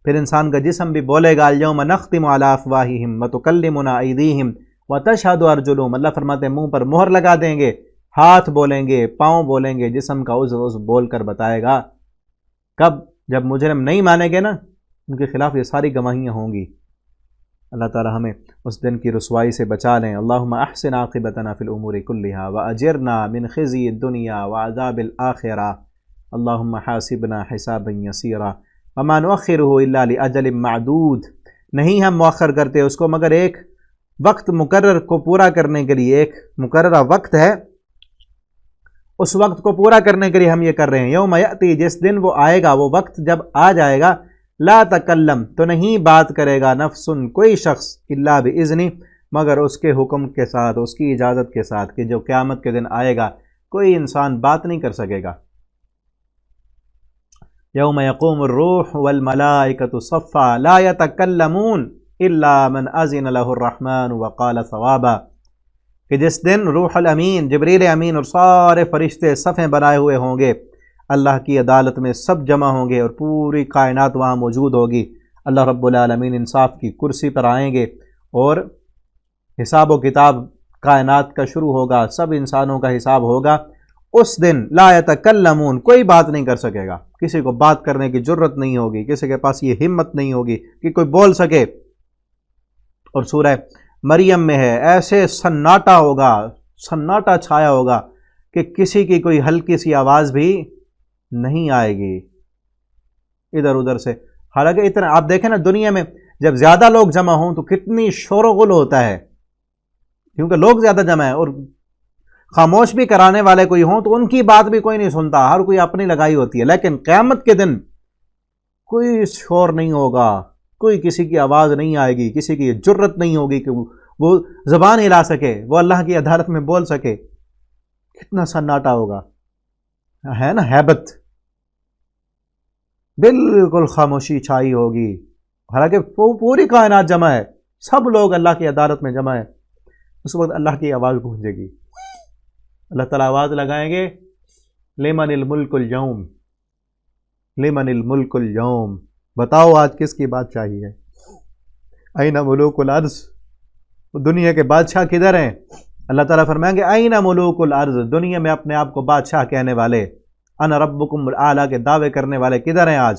پھر انسان کا جسم بھی بولے گا، الیوم نختم علی افواہہم وتکلمنا ایدیہم وتشہد ارجلہم، اللہ فرماتے ہیں منہ پر مہر لگا دیں گے، ہاتھ بولیں گے، پاؤں بولیں گے، جسم کا عضو بول کر بتائے گا۔ کب؟ جب مجرم نہیں مانیں گے نا، ان کے خلاف یہ ساری گواہیاں ہوں گی۔ اللہ تعالی ہمیں اس دن کی رسوائی سے بچا لیں۔ اللہم احسن عاقبتنا فی الامور کلہا واجرنا من خزی الدنیا وعذاب الآخرہ، اللہم حاسبنا حسابا یسیرا وما نؤخرہ الا لاجل معدود، نہیں ہم مؤخر کرتے اس کو مگر ایک وقت مقرر کو پورا کرنے کے لیے، ایک مقررہ وقت ہے، اس وقت کو پورا کرنے کے لیے ہم یہ کر رہے ہیں۔ یوم یأتی، جس دن وہ آئے گا، وہ وقت جب آ جائے گا، لا تکلم، تو نہیں بات کرے گا، نفس، کوئی شخص، الا باذنہ، مگر اس کے حکم کے ساتھ، اس کی اجازت کے ساتھ، کہ جو قیامت کے دن آئے گا کوئی انسان بات نہیں کر سکے گا۔ یوم یقوم الروح والملائکۃ صفا لا یتکلمون الا من اذن له الرحمن وقال صوابا، کہ جس دن روح الامین، جبریل امین اور سارے فرشتے صفیں بنائے ہوئے ہوں گے، اللہ کی عدالت میں سب جمع ہوں گے اور پوری کائنات وہاں موجود ہوگی۔ اللہ رب العالمین انصاف کی کرسی پر آئیں گے اور حساب و کتاب کائنات کا شروع ہوگا، سب انسانوں کا حساب ہوگا۔ اس دن لا یتکلمون، کوئی بات نہیں کر سکے گا، کسی کو بات کرنے کی جرت نہیں ہوگی، کسی کے پاس یہ ہمت نہیں ہوگی کہ کوئی بول سکے۔ اور سورہ مریم میں ہے، ایسے سناٹا ہوگا، سناٹا چھایا ہوگا کہ کسی کی کوئی ہلکی سی آواز بھی نہیں آئے گی ادھر ادھر سے۔ حالانکہ اتنا آپ دیکھیں نا، دنیا میں جب زیادہ لوگ جمع ہوں تو کتنی شور و غل ہوتا ہے، کیونکہ لوگ زیادہ جمع ہیں، اور خاموش بھی کرانے والے کوئی ہوں تو ان کی بات بھی کوئی نہیں سنتا، ہر کوئی اپنی لگائی ہوتی ہے۔ لیکن قیامت کے دن کوئی شور نہیں ہوگا، کوئی کسی کی آواز نہیں آئے گی، کسی کی جرت نہیں ہوگی کہ وہ زبان ہلا سکے، وہ اللہ کی عدالت میں بول سکے۔ کتنا سناٹا ہوگا، ہے نا، ہیبت، بالکل خاموشی چھائی ہوگی، حالانکہ پوری کائنات جمع ہے، سب لوگ اللہ کی عدالت میں جمع ہے۔ اس وقت اللہ کی آواز گونجے گی، اللہ تعالیٰ آواز لگائیں گے، لمن الملک اليوم، لمن الملک اليوم، بتاؤ آج کس کی بادشاہی ہے؟ این ملوک الارض، دنیا کے بادشاہ کدھر ہیں؟ اللہ تعالیٰ فرمائیں گے این ملوک الارض، دنیا میں اپنے آپ کو بادشاہ کہنے والے، انا ربکم الاعلیٰ کے دعوے کرنے والے کدھر ہیں آج؟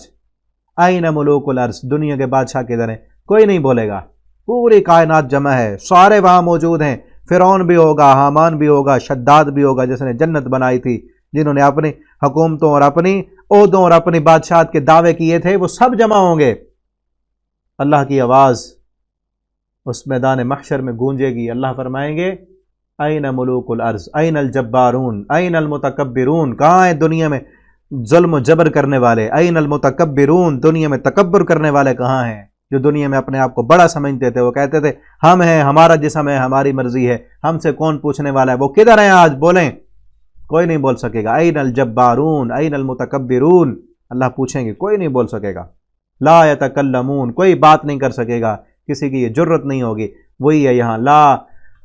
این ملوک الارض، دنیا کے بادشاہ کدھر ہیں؟ کوئی نہیں بولے گا، پوری کائنات جمع ہے، سارے وہاں موجود ہیں، فرعون بھی ہوگا، حامان بھی ہوگا، شداد بھی ہوگا جس نے جنت بنائی تھی، جنہوں نے اپنی حکومتوں اور اپنی عہدوں اور اپنی بادشاہت کے دعوے کیے تھے، وہ سب جمع ہوں گے۔ اللہ کی آواز اس میدان محشر میں گونجے گی، اللہ فرمائیں گے این ملوک الارض، این الجبارون، این المتکبرون، کہاں ہیں دنیا میں ظلم و جبر کرنے والے؟ این المتکبرون، دنیا میں تکبر کرنے والے کہاں ہیں؟ جو دنیا میں اپنے آپ کو بڑا سمجھتے تھے، وہ کہتے تھے ہم ہیں، ہمارا جسم ہے، ہماری مرضی ہے، ہم سے کون پوچھنے والا ہے؟ وہ کدھر ہیں آج؟ بولیں، کوئی نہیں بول سکے گا۔ این الجبارون، این المتکبرون، اللہ پوچھیں گے، کوئی نہیں بول سکے گا۔ لا یتکلمون، کوئی بات نہیں کر سکے گا، کسی کی یہ جرت نہیں ہوگی۔ وہی ہے یہاں، لا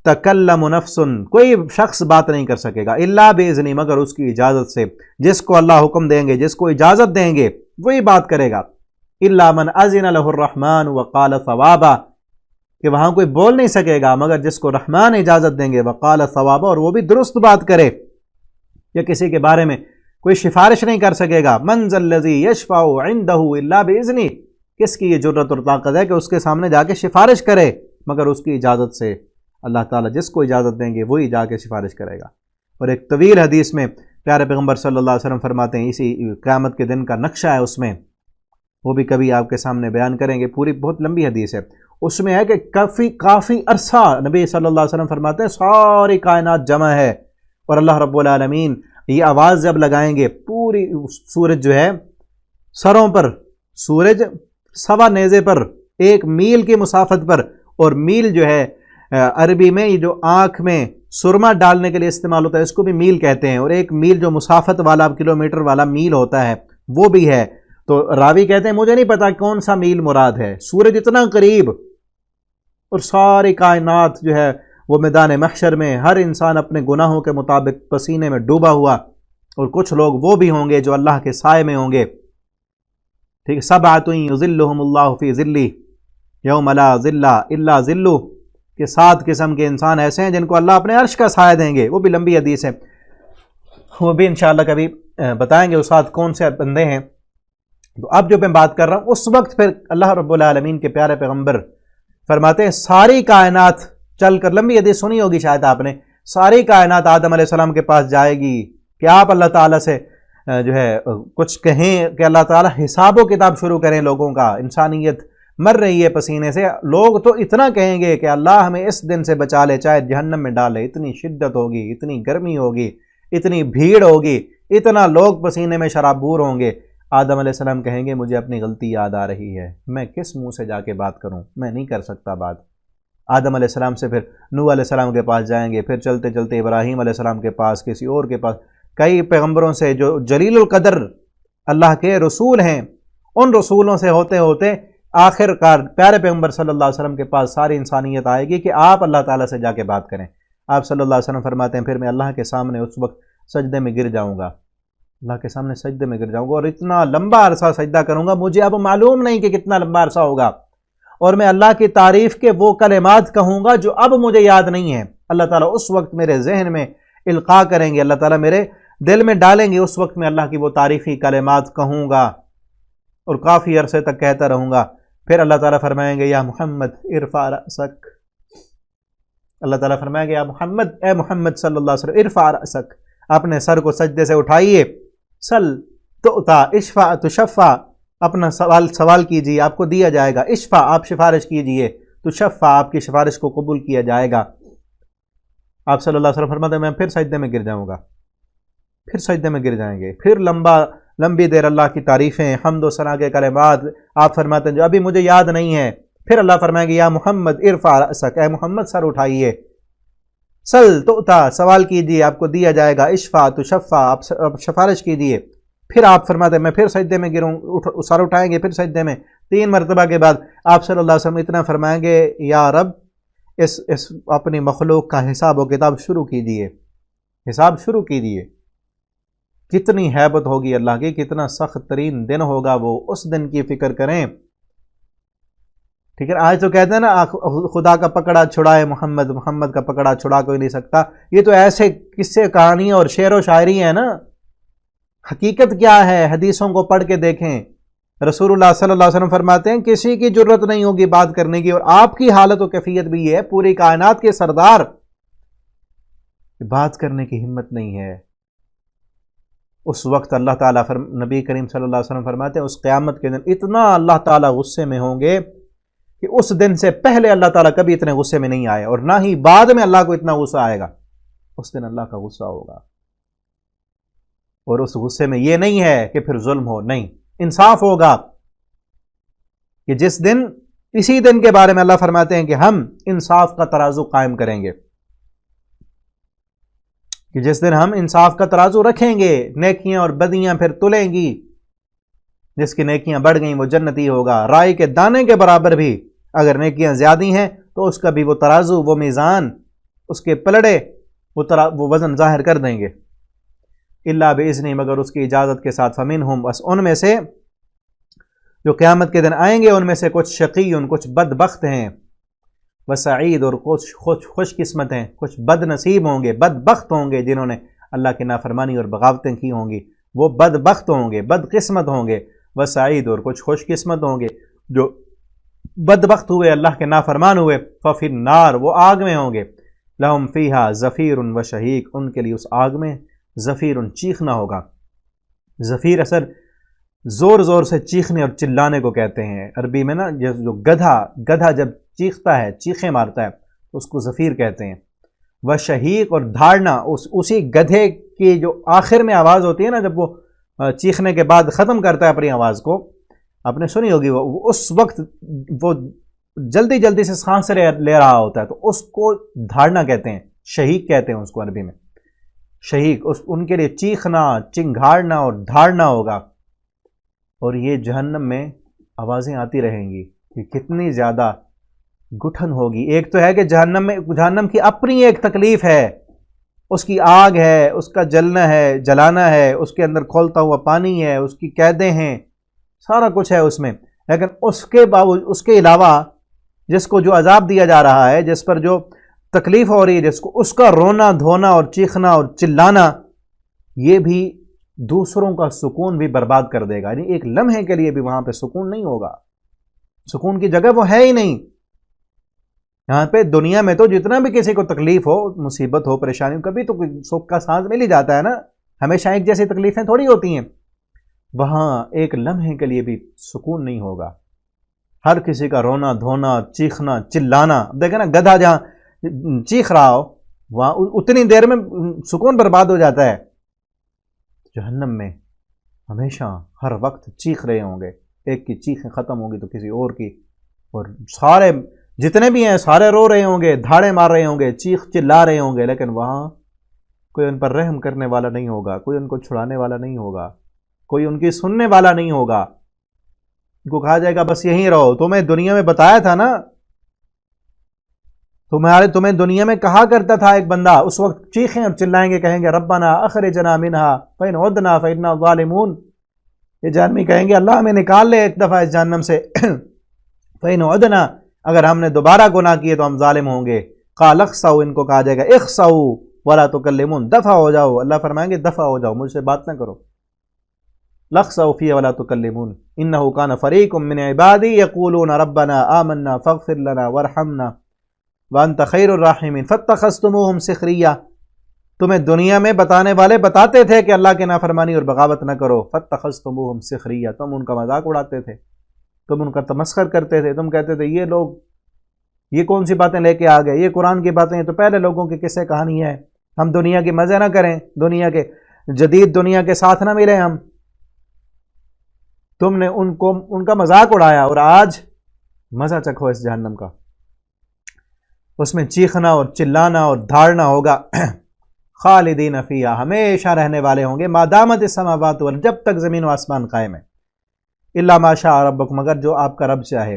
تکلم نفس، کوئی شخص بات نہیں کر سکے گا، الا باذن، مگر اس کی اجازت سے، جس کو اللہ حکم دیں گے، جس کو اجازت دیں گے وہی بات کرے گا۔ الا من اذن له الرحمن وقال صوابا، کہ وہاں کوئی بول نہیں سکے گا مگر جس کو رحمان اجازت دیں گے، وقال صوابا، اور وہ بھی درست بات کرے، یا کسی کے بارے میں کوئی سفارش نہیں کر سکے گا۔ من ذا الذی یشفع عنده الا باذنہ، کس کی یہ جرت اور طاقت ہے کہ اس کے سامنے جا کے سفارش کرے مگر اس کی اجازت سے؟ اللہ تعالیٰ جس کو اجازت دیں گے وہی جا کے سفارش کرے گا۔ اور ایک طویل حدیث میں پیارے پیغمبر صلی اللہ علیہ وسلم فرماتے ہیں، اسی قیامت کے دن کا نقشہ ہے اس میں، وہ بھی کبھی آپ کے سامنے بیان کریں گے، پوری بہت لمبی حدیث ہے۔ اس میں ہے کہ کافی عرصہ نبی صلی اللہ علیہ وسلم فرماتے ہیں ساری کائنات جمع ہے، اور اللہ رب العالمین یہ آواز جب لگائیں گے، پوری سورج جو ہے سروں پر، سورج سوا نیزے پر، 1 میل کی مسافت پر، اور میل جو ہے عربی میں یہ جو آنکھ میں سرما ڈالنے کے لیے استعمال ہوتا ہے اس کو بھی میل کہتے ہیں، اور 1 میل جو مسافت والا کلومیٹر والا میل ہوتا ہے وہ بھی ہے۔ تو راوی کہتے ہیں مجھے نہیں پتا کون سا میل مراد ہے، سورج اتنا قریب اور ساری کائنات جو ہے وہ میدان محشر میں ہر انسان اپنے گناہوں کے مطابق پسینے میں ڈوبا ہوا، اور کچھ لوگ وہ بھی ہوں گے جو اللہ کے سائے میں ہوں گے، ٹھیک ہے، سبعۃ یظلھم اللہ فی ظلہ یوم لا ظل الا ظلہ، کہ 7 قسم کے انسان ایسے ہیں جن کو اللہ اپنے عرش کا سایہ دیں گے، وہ بھی لمبی حدیث ہے، وہ بھی انشاءاللہ کبھی بتائیں گے استاد کون سے بندے ہیں۔ تو اب جو میں بات کر رہا ہوں اس وقت پھر اللہ رب العالمین کے پیارے پیغمبر فرماتے ہیں ساری کائنات چل کر، لمبی حدیث سنی ہوگی شاید آپ نے، ساری کائنات آدم علیہ السلام کے پاس جائے گی کہ آپ اللہ تعالیٰ سے جو ہے کچھ کہیں کہ اللہ تعالیٰ حساب و کتاب شروع کریں لوگوں کا، انسانیت مر رہی ہے پسینے سے، لوگ تو اتنا کہیں گے کہ اللہ ہمیں اس دن سے بچا لے، چاہے جہنم میں ڈالے، اتنی شدت ہوگی، اتنی گرمی ہوگی، اتنی بھیڑ ہوگی، اتنا لوگ پسینے میں شرابور ہوں گے۔ آدم علیہ السلام کہیں گے مجھے اپنی غلطی یاد آ رہی ہے، میں کس منہ سے جا کے بات کروں، میں نہیں کر سکتا بات۔ آدم علیہ السلام سے پھر نوح علیہ السلام کے پاس جائیں گے، پھر چلتے چلتے ابراہیم علیہ السلام کے پاس، کسی اور کے پاس، کئی پیغمبروں سے جو جلیل القدر اللہ کے رسول ہیں، ان رسولوں سے ہوتے ہوتے آخر کار پیارے پیغمبر صلی اللہ علیہ وسلم کے پاس ساری انسانیت آئے گی کہ آپ اللہ تعالیٰ سے جا کے بات کریں۔ آپ صلی اللہ علیہ وسلم فرماتے ہیں پھر میں اللہ کے سامنے اس وقت سجدے میں گر جاؤں گا، اللہ کے سامنے سجدے میں گر جاؤں گا، اور اتنا لمبا عرصہ سجدہ کروں گا، مجھے اب معلوم نہیں کہ کتنا لمبا عرصہ ہوگا، اور میں اللہ کی تعریف کے وہ کلمات کہوں گا جو اب مجھے یاد نہیں ہیں۔ اللہ تعالیٰ اس وقت میرے ذہن میں القاء کریں گے، اللہ تعالیٰ میرے دل میں ڈالیں گے، اس وقت میں اللہ کی وہ تعریفی کلمات کہوں گا اور کافی عرصے تک کہتا رہوں گا۔ پھر اللہ تعالیٰ فرمائیں گے یا محمد ارفع رأسک، اللہ تعالیٰ فرمائیں گے یا محمد، اے محمد صلی اللہ علیہ وسلم، ارفع رأسک، اپنے سر کو سجدے سے اٹھائیے، سل تؤتا اشفع تشفع، اپنا سوال کیجیے آپ کو دیا جائے گا، اشفع آپ سفارش کیجیے، تشفع آپ کی سفارش کو قبول کیا جائے گا۔ آپ صلی اللہ علیہ وسلم فرماتے ہیں میں پھر سجدے میں گر جاؤں گا، پھر سجدے میں گر جائیں گے، پھر لمبی دیر اللہ کی تعریفیں، حمد و ثنا کے کلمات آپ فرماتے ہیں جو ابھی مجھے یاد نہیں ہے۔ پھر اللہ فرمائے گا یا محمد ارفع رأسک، اے محمد سر اٹھائیے، سل تؤتا سوال کیجیے آپ کو دیا جائے گا، اشفع تشفع آپ سفارش کیجیے۔ پھر آپ فرماتے ہیں میں پھر سجدے میں گروں، سر اٹھائیں گے پھر سجدے میں، 3 مرتبہ کے بعد آپ صلی اللہ علیہ وسلم اتنا فرمائیں گے یا رب اس اپنی مخلوق کا حساب و کتاب شروع کیجیے، حساب شروع کیجیے۔ کتنی ہیبت ہوگی اللہ کی، کتنا سخت ترین دن ہوگا وہ، اس دن کی فکر کریں، ٹھیک ہے۔ آج تو کہتے ہیں نا خدا کا پکڑا چھڑائے محمد، محمد کا پکڑا چھڑا کوئی نہیں سکتا، یہ تو ایسے قصے کہانیاں اور شعر و شاعری ہیں نا، حقیقت کیا ہے حدیثوں کو پڑھ کے دیکھیں۔ رسول اللہ صلی اللہ علیہ وسلم فرماتے ہیں کسی کی جرت نہیں ہوگی بات کرنے کی، اور آپ کی حالت و کیفیت بھی یہ ہے، پوری کائنات کے سردار، بات کرنے کی ہمت نہیں ہے۔ اس وقت اللہ تعالیٰ نبی کریم صلی اللہ علیہ وسلم فرماتے ہیں اس قیامت کے دن اتنا اللہ تعالیٰ غصے میں ہوں گے کہ اس دن سے پہلے اللہ تعالیٰ کبھی اتنے غصے میں نہیں آئے، اور نہ ہی بعد میں اللہ کو اتنا غصہ آئے گا، اس دن اللہ کا غصہ ہوگا۔ اور اس غصے میں یہ نہیں ہے کہ پھر ظلم ہو، نہیں، انصاف ہوگا کہ جس دن، اسی دن کے بارے میں اللہ فرماتے ہیں کہ ہم انصاف کا ترازو قائم کریں گے، کہ جس دن ہم انصاف کا ترازو رکھیں گے، نیکیاں اور بدیاں پھر تلیں گی، جس کی نیکیاں بڑھ گئیں وہ جنتی ہوگا، رائی کے دانے کے برابر بھی اگر نیکیاں زیادہ ہیں تو اس کا بھی وہ ترازو، وہ میزان، اس کے پلڑے، وہ وزن ظاہر کر دیں گے، الا باذنہ، مگر اس کی اجازت کے ساتھ، فمنہم، بس ان میں سے جو قیامت کے دن آئیں گے ان میں سے کچھ شقی، کچھ بدبخت ہیں، وسعید، اور کچھ خوش قسمت ہیں، کچھ بد نصیب ہوں گے، بدبخت ہوں گے جنہوں نے اللہ کی نافرمانی اور بغاوتیں کی ہوں گی، وہ بدبخت ہوں گے، بد قسمت ہوں گے، وسعید، اور کچھ خوش قسمت ہوں گے جو بدبخت ہوئے، اللہ کے نافرمان ہوئے، ففی النار، وہ آگ میں ہوں گے، لہم فیہا زفیر وشہیق، ان کے لیے اس آگ میں زفیر، چیخنا ہوگا۔ زفیر اثر زور زور سے چیخنے اور چلانے کو کہتے ہیں، عربی میں نا جو گدھا جب چیختا ہے، چیخیں مارتا ہے، اس کو زفیر کہتے ہیں۔ وشہیق، اور دھاڑنا، اسی گدھے کی جو آخر میں آواز ہوتی ہے نا، جب وہ چیخنے کے بعد ختم کرتا ہے اپنی آواز کو، آپ نے سنی ہوگی، وہ اس وقت وہ جلدی جلدی سے سانس لے رہا ہوتا ہے، تو اس کو دھاڑنا کہتے ہیں، شہیق کہتے ہیں اس کو عربی میں، شہیق، ان کے لیے چیخنا، چنگھاڑنا اور دھاڑنا ہوگا۔ اور یہ جہنم میں آوازیں آتی رہیں گی کہ کتنی زیادہ گٹھن ہوگی۔ ایک تو ہے کہ جہنم کی اپنی ایک تکلیف ہے، اس کی آگ ہے، اس کا جلنا ہے، جلانا ہے، اس کے اندر کھولتا ہوا پانی ہے، اس کی قیدیں ہیں، سارا کچھ ہے اس میں، لیکن اس کے علاوہ جس کو جو عذاب دیا جا رہا ہے، جس پر جو تکلیف ہو رہی ہے، اس کا رونا دھونا اور چیخنا اور چلانا، یہ بھی دوسروں کا سکون بھی برباد کر دے گا۔ یعنی ایک لمحے کے لیے بھی وہاں پہ سکون نہیں ہوگا، سکون کی جگہ وہ ہے ہی نہیں۔ یہاں پہ دنیا میں تو جتنا بھی کسی کو تکلیف ہو، مصیبت ہو، پریشانی ہو، کبھی تو سکھ کا سانس مل ہی جاتا ہے نا، ہمیشہ ایک جیسی تکلیفیں تھوڑی ہوتی ہیں۔ وہاں ایک لمحے کے لیے بھی سکون نہیں ہوگا، ہر کسی کا رونا دھونا، چیخنا چلانا۔ دیکھیں نا، گدھا جہاں چیخ رہا ہو وہاں اتنی دیر میں سکون برباد ہو جاتا ہے۔ جہنم میں ہمیشہ ہر وقت چیخ رہے ہوں گے، ایک کی چیخیں ختم ہوگی تو کسی اور کی، اور سارے جتنے بھی ہیں سارے رو رہے ہوں گے، دھاڑے مار رہے ہوں گے، چیخ چلا رہے ہوں گے، لیکن وہاں کوئی ان پر رحم کرنے والا نہیں ہوگا، کوئی ان کو چھڑانے والا نہیں ہوگا، کوئی ان کی سننے والا نہیں ہوگا۔ ان کو کہا جائے گا بس یہیں رہو، تمہیں دنیا میں بتایا تھا نا، تمہیں دنیا میں کہا کرتا تھا ایک بندہ، اس وقت چیخیں اور چلائیں گے، کہیں گے ربنا اخرجنا منہا فإن عدنا فإنا ظالمون۔ یہ جہنمی کہیں گے اللہ ہمیں نکال لے ایک دفعہ اس جہنم سے، فإن عدنا، اگر ہم نے دوبارہ گناہ کیے تو ہم ظالم ہوں گے۔ قال اخسؤ، ان کو کہا جائے گا اخسؤ ولا تکلمون، دفع ہو جاؤ، اللہ فرمائیں گے دفع ہو جاؤ، مجھ سے بات نہ کرو۔ لخسؤ فیہ ولا تکلمون انہ کان فریق من عبادی یقولون ربنا آمنا فاغفر لنا وارحمنا وانت خیر الراحمین فاتخذتموہم سخریا۔ تمہیں دنیا میں بتانے والے بتاتے تھے کہ اللہ کے نافرمانی اور بغاوت نہ کرو، فاتخذتموہم سخریا، تم ان کا مذاق اڑاتے تھے، تم ان کا تمسخر کرتے تھے، تم کہتے تھے یہ لوگ یہ کون سی باتیں لے کے آ گئے، یہ قرآن کی باتیں تو پہلے لوگوں کی قصے کہانی ہے، ہم دنیا کے مزے نہ کریں، دنیا کے جدید دنیا کے ساتھ نہ ملیں ہم۔ تم نے ان کا مذاق اڑایا، اور آج مزہ چکھو اس جہنم کا، اس میں چیخنا اور چلانا اور دھاڑنا ہوگا۔ خالدین فیہا، ہمیشہ رہنے والے ہوں گے، ما دامت السماوات والارض، جب تک زمین و آسمان قائم ہے، الا ما شاء ربک، مگر جو آپ کا رب چاہے۔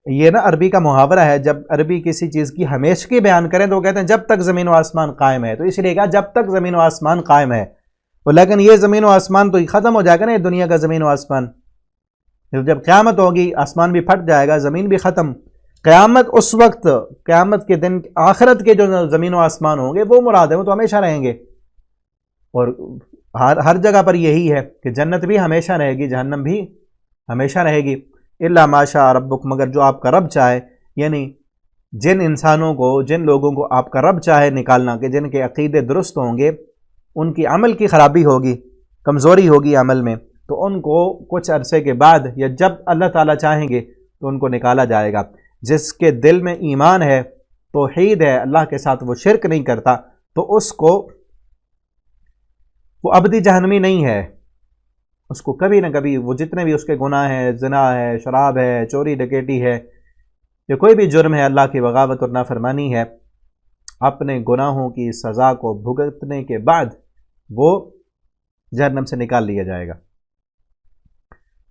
یہ نا عربی کا محاورہ ہے، جب عربی کسی چیز کی ہمیشگی بیان کریں تو وہ کہتے ہیں جب تک زمین و آسمان قائم ہے، تو اس لیے کہا جب تک زمین و آسمان قائم ہے، لیکن یہ زمین و آسمان تو ختم ہو جائے گا نا، یہ دنیا کا زمین و آسمان، جب قیامت ہوگی آسمان بھی پھٹ جائے گا، زمین بھی ختم۔ قیامت اس وقت، قیامت کے دن آخرت کے جو زمین و آسمان ہوں گے وہ مراد ہے، وہ تو ہمیشہ رہیں گے، اور ہر جگہ پر یہی ہے کہ جنت بھی ہمیشہ رہے گی، جہنم بھی ہمیشہ رہے گی۔ الا ما شاء ربک، مگر جو آپ کا رب چاہے، یعنی جن انسانوں کو، جن لوگوں کو آپ کا رب چاہے نکالنا، کہ جن کے عقیدے درست ہوں گے، ان کی عمل کی خرابی ہوگی، کمزوری ہوگی عمل میں، تو ان کو کچھ عرصے کے بعد یا جب اللہ تعالیٰ چاہیں گے تو ان کو نکالا جائے گا۔ جس کے دل میں ایمان ہے، توحید ہے، اللہ کے ساتھ وہ شرک نہیں کرتا، تو اس کو وہ ابدی جہنمی نہیں ہے، اس کو کبھی نہ کبھی وہ جتنے بھی اس کے گناہ ہیں، زنا ہے، شراب ہے، چوری ڈکیٹی ہے، یا کوئی بھی جرم ہے، اللہ کی بغاوت اور نافرمانی ہے، اپنے گناہوں کی سزا کو بھگتنے کے بعد وہ جہنم سے نکال لیا جائے گا۔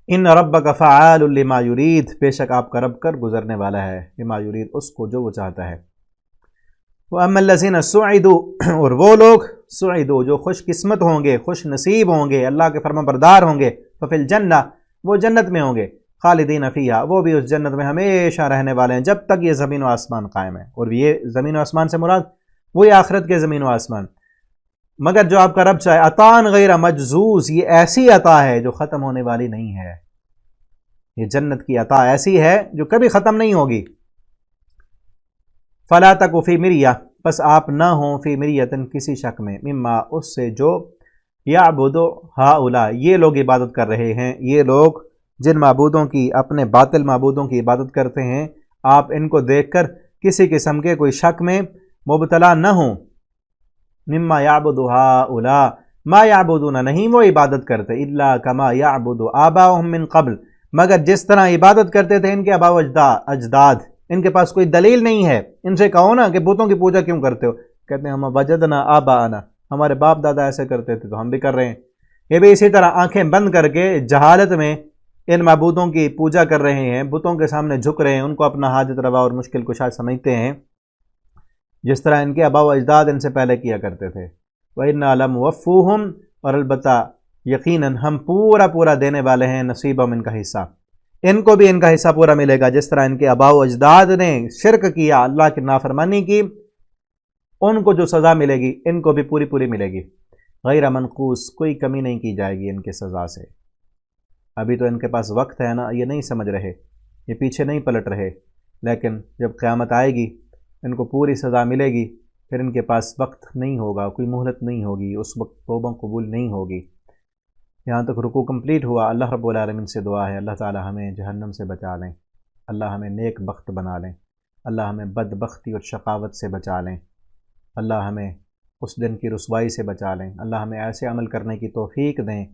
ان ربک فعال لما یرید، بے شک آپ کا رب کر گزرنے والا ہے، لما یرید، اس کو جو وہ چاہتا ہے۔ وَأَمَّا الَّذِينَ سُعِدُوا، اور وہ لوگ سعدوا جو خوش قسمت ہوں گے، خوش نصیب ہوں گے، اللہ کے فرما بردار ہوں گے، ففی الجنہ، وہ جنت میں ہوں گے، خالدین فیہا، وہ بھی اس جنت میں ہمیشہ رہنے والے ہیں جب تک یہ زمین و آسمان قائم ہے۔ اور یہ زمین و آسمان سے مراد وہی آخرت کے زمین و آسمان۔ مگر جو آپ کا رب چاہے، عطاء غیر مجزوز، یہ ایسی عطا ہے جو ختم ہونے والی نہیں ہے، یہ جنت کی عطا ایسی ہے جو کبھی ختم نہیں ہوگی۔ فلا تک فی مریہ، بس آپ نہ ہوں فی مریۃ، کسی شک میں، مما، اس سے جو یعبد ہؤلاء، یہ لوگ عبادت کر رہے ہیں، یہ لوگ جن معبودوں کی، اپنے باطل معبودوں کی عبادت کرتے ہیں، آپ ان کو دیکھ کر کسی قسم کے کوئی شک میں مبتلا نہ ہوں۔ مما یعبد ہؤلاء، ما یعبدون، نہیں وہ عبادت کرتے، الا کما یعبد آباؤہم من قبل، مگر جس طرح عبادت کرتے تھے ان کے آباء و اجداد، ان کے پاس کوئی دلیل نہیں ہے۔ ان سے کہو نا کہ بتوں کی پوجا کیوں کرتے ہو، کہتے ہیں ہم وجدنا آباءنا، ہمارے باپ دادا ایسے کرتے تھے تو ہم بھی کر رہے ہیں۔ یہ بھی اسی طرح آنکھیں بند کر کے جہالت میں ان معبودوں کی پوجا کر رہے ہیں، بتوں کے سامنے جھک رہے ہیں، ان کو اپنا حاجت روا اور مشکل کشا سمجھتے ہیں، جس طرح ان کے آباء و اجداد ان سے پہلے کیا کرتے تھے۔ وَإِنَّا لَمُوَفُّوهُمْ، اور البتہ یقیناً ہم پورا دینے والے ہیں نصیبہم، ان کا حصہ، ان کو بھی ان کا حصہ پورا ملے گا۔ جس طرح ان کے آباء و اجداد نے شرک کیا، اللہ کی نافرمانی کی، ان کو جو سزا ملے گی ان کو بھی پوری ملے گی، غیر منقوص، کوئی کمی نہیں کی جائے گی ان کے سزا سے۔ ابھی تو ان کے پاس وقت ہے نا، یہ نہیں سمجھ رہے، یہ پیچھے نہیں پلٹ رہے، لیکن جب قیامت آئے گی ان کو پوری سزا ملے گی، پھر ان کے پاس وقت نہیں ہوگا، کوئی مہلت نہیں ہوگی، اس وقت توبہ قبول نہیں ہوگی۔ یہاں تک رکوع کمپلیٹ ہوا۔ اللہ رب العالمین سے دعا ہے اللہ تعالی ہمیں جہنم سے بچا لیں، اللہ ہمیں نیک بخت بنا لیں، اللہ ہمیں بدبختی اور شقاوت سے بچا لیں، اللہ ہمیں اس دن کی رسوائی سے بچا لیں، اللہ ہمیں ایسے عمل کرنے کی توفیق دیں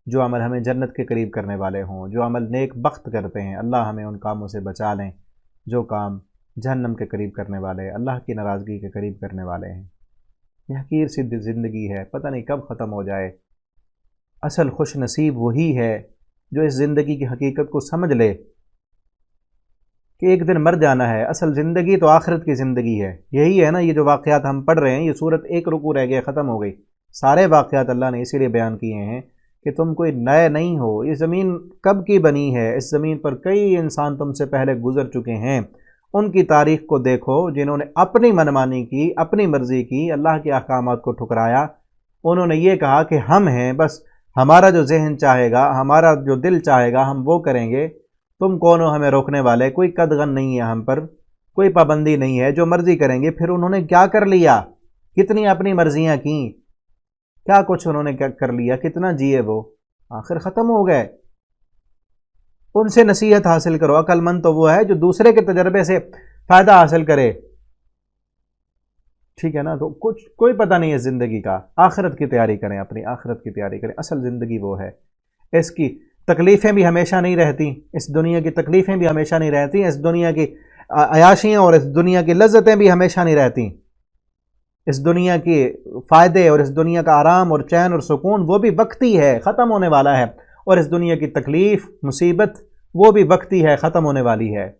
جو عمل ہمیں جنت کے قریب کرنے والے ہوں، جو عمل نیک بخت کرتے ہیں اللہ ہمیں ان کاموں سے بچا لیں جو کام جہنم کے قریب کرنے والے، اللہ کی ناراضگی کے قریب کرنے والے ہیں۔ یہ حقیر سی زندگی ہے، پتہ نہیں کب ختم ہو جائے۔ اصل خوش نصیب وہی ہے جو اس زندگی کی حقیقت کو سمجھ لے کہ ایک دن مر جانا ہے۔ اصل زندگی تو آخرت کی زندگی ہے، یہی ہے نا۔ یہ جو واقعات ہم پڑھ رہے ہیں، یہ صورت ایک رکوع رہ گیا، ختم ہو گئی۔ سارے واقعات اللہ نے اسی لیے بیان کیے ہیں کہ تم کوئی نئے نہیں ہو، یہ زمین کب کی بنی ہے، اس زمین پر کئی انسان تم سے پہلے گزر چکے ہیں، ان کی تاریخ کو دیکھو جنہوں نے اپنی منمانی کی، اپنی مرضی کی، اللہ کے احکامات کو ٹھکرایا۔ انہوں نے یہ کہا کہ ہم ہیں، بس ہمارا جو ذہن چاہے گا، ہمارا جو دل چاہے گا ہم وہ کریں گے، تم کون ہو ہمیں روکنے والے؟ کوئی قدغن نہیں ہے ہم پر، کوئی پابندی نہیں ہے، جو مرضی کریں گے۔ پھر انہوں نے کیا کر لیا؟ کتنی اپنی مرضیاں کیں، کیا کچھ انہوں نے کر لیا، کتنا جیے وہ، آخر ختم ہو گئے۔ ان سے نصیحت حاصل کرو۔ عقل مند تو وہ ہے جو دوسرے کے تجربے سے فائدہ حاصل کرے، ٹھیک ہے نا۔ تو کوئی پتہ نہیں ہے زندگی کا، آخرت کی تیاری کریں، اپنی آخرت کی تیاری کریں۔ اصل زندگی وہ ہے، اس کی تکلیفیں بھی ہمیشہ نہیں رہتی، اس دنیا کی تکلیفیں بھی ہمیشہ نہیں رہتی، اس دنیا کی عیاشیاں اور اس دنیا کی لذتیں بھی ہمیشہ نہیں رہتی، اس دنیا کے فائدے اور اس دنیا کا آرام اور چین اور سکون وہ بھی وقتی ہے، ختم ہونے والا ہے، اور اس دنیا کی تکلیف مصیبت وہ بھی وقتی ہے، ختم ہونے والی ہے۔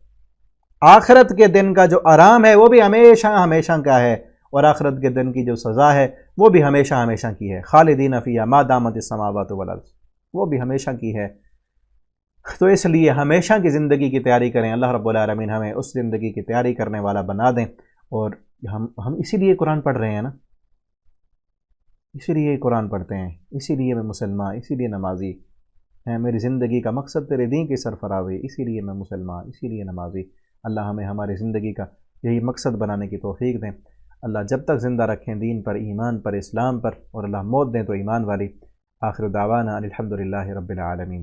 آخرت کے دن کا جو آرام ہے وہ بھی ہمیشہ کا ہے، اور آخرت کے دن کی جو سزا ہے وہ بھی ہمیشہ کی ہے، خالدین فیہا ما دامت السماوات والارض، وہ بھی ہمیشہ کی ہے۔ تو اس لیے ہمیشہ کی زندگی کی تیاری کریں، اللہ رب العالمین ہمیں اس زندگی کی تیاری کرنے والا بنا دیں۔ اور ہم اسی لیے قرآن پڑھ رہے ہیں نا، اسی لیے قرآن پڑھتے ہیں، اسی لیے میں مسلمان، اسی لیے نمازی ہیں، میری زندگی کا مقصد تیرے دین کی سرفرازی، اسی لیے میں مسلمان، اسی لیے نمازی۔ اللہ ہمیں ہماری زندگی کا یہی مقصد بنانے کی توفیق دیں۔ اللہ جب تک زندہ رکھیں دین پر، ایمان پر، اسلام پر، اور اللہ موت دیں تو ایمان والی۔ آخر دعوانا الحمدللہ رب العالمین۔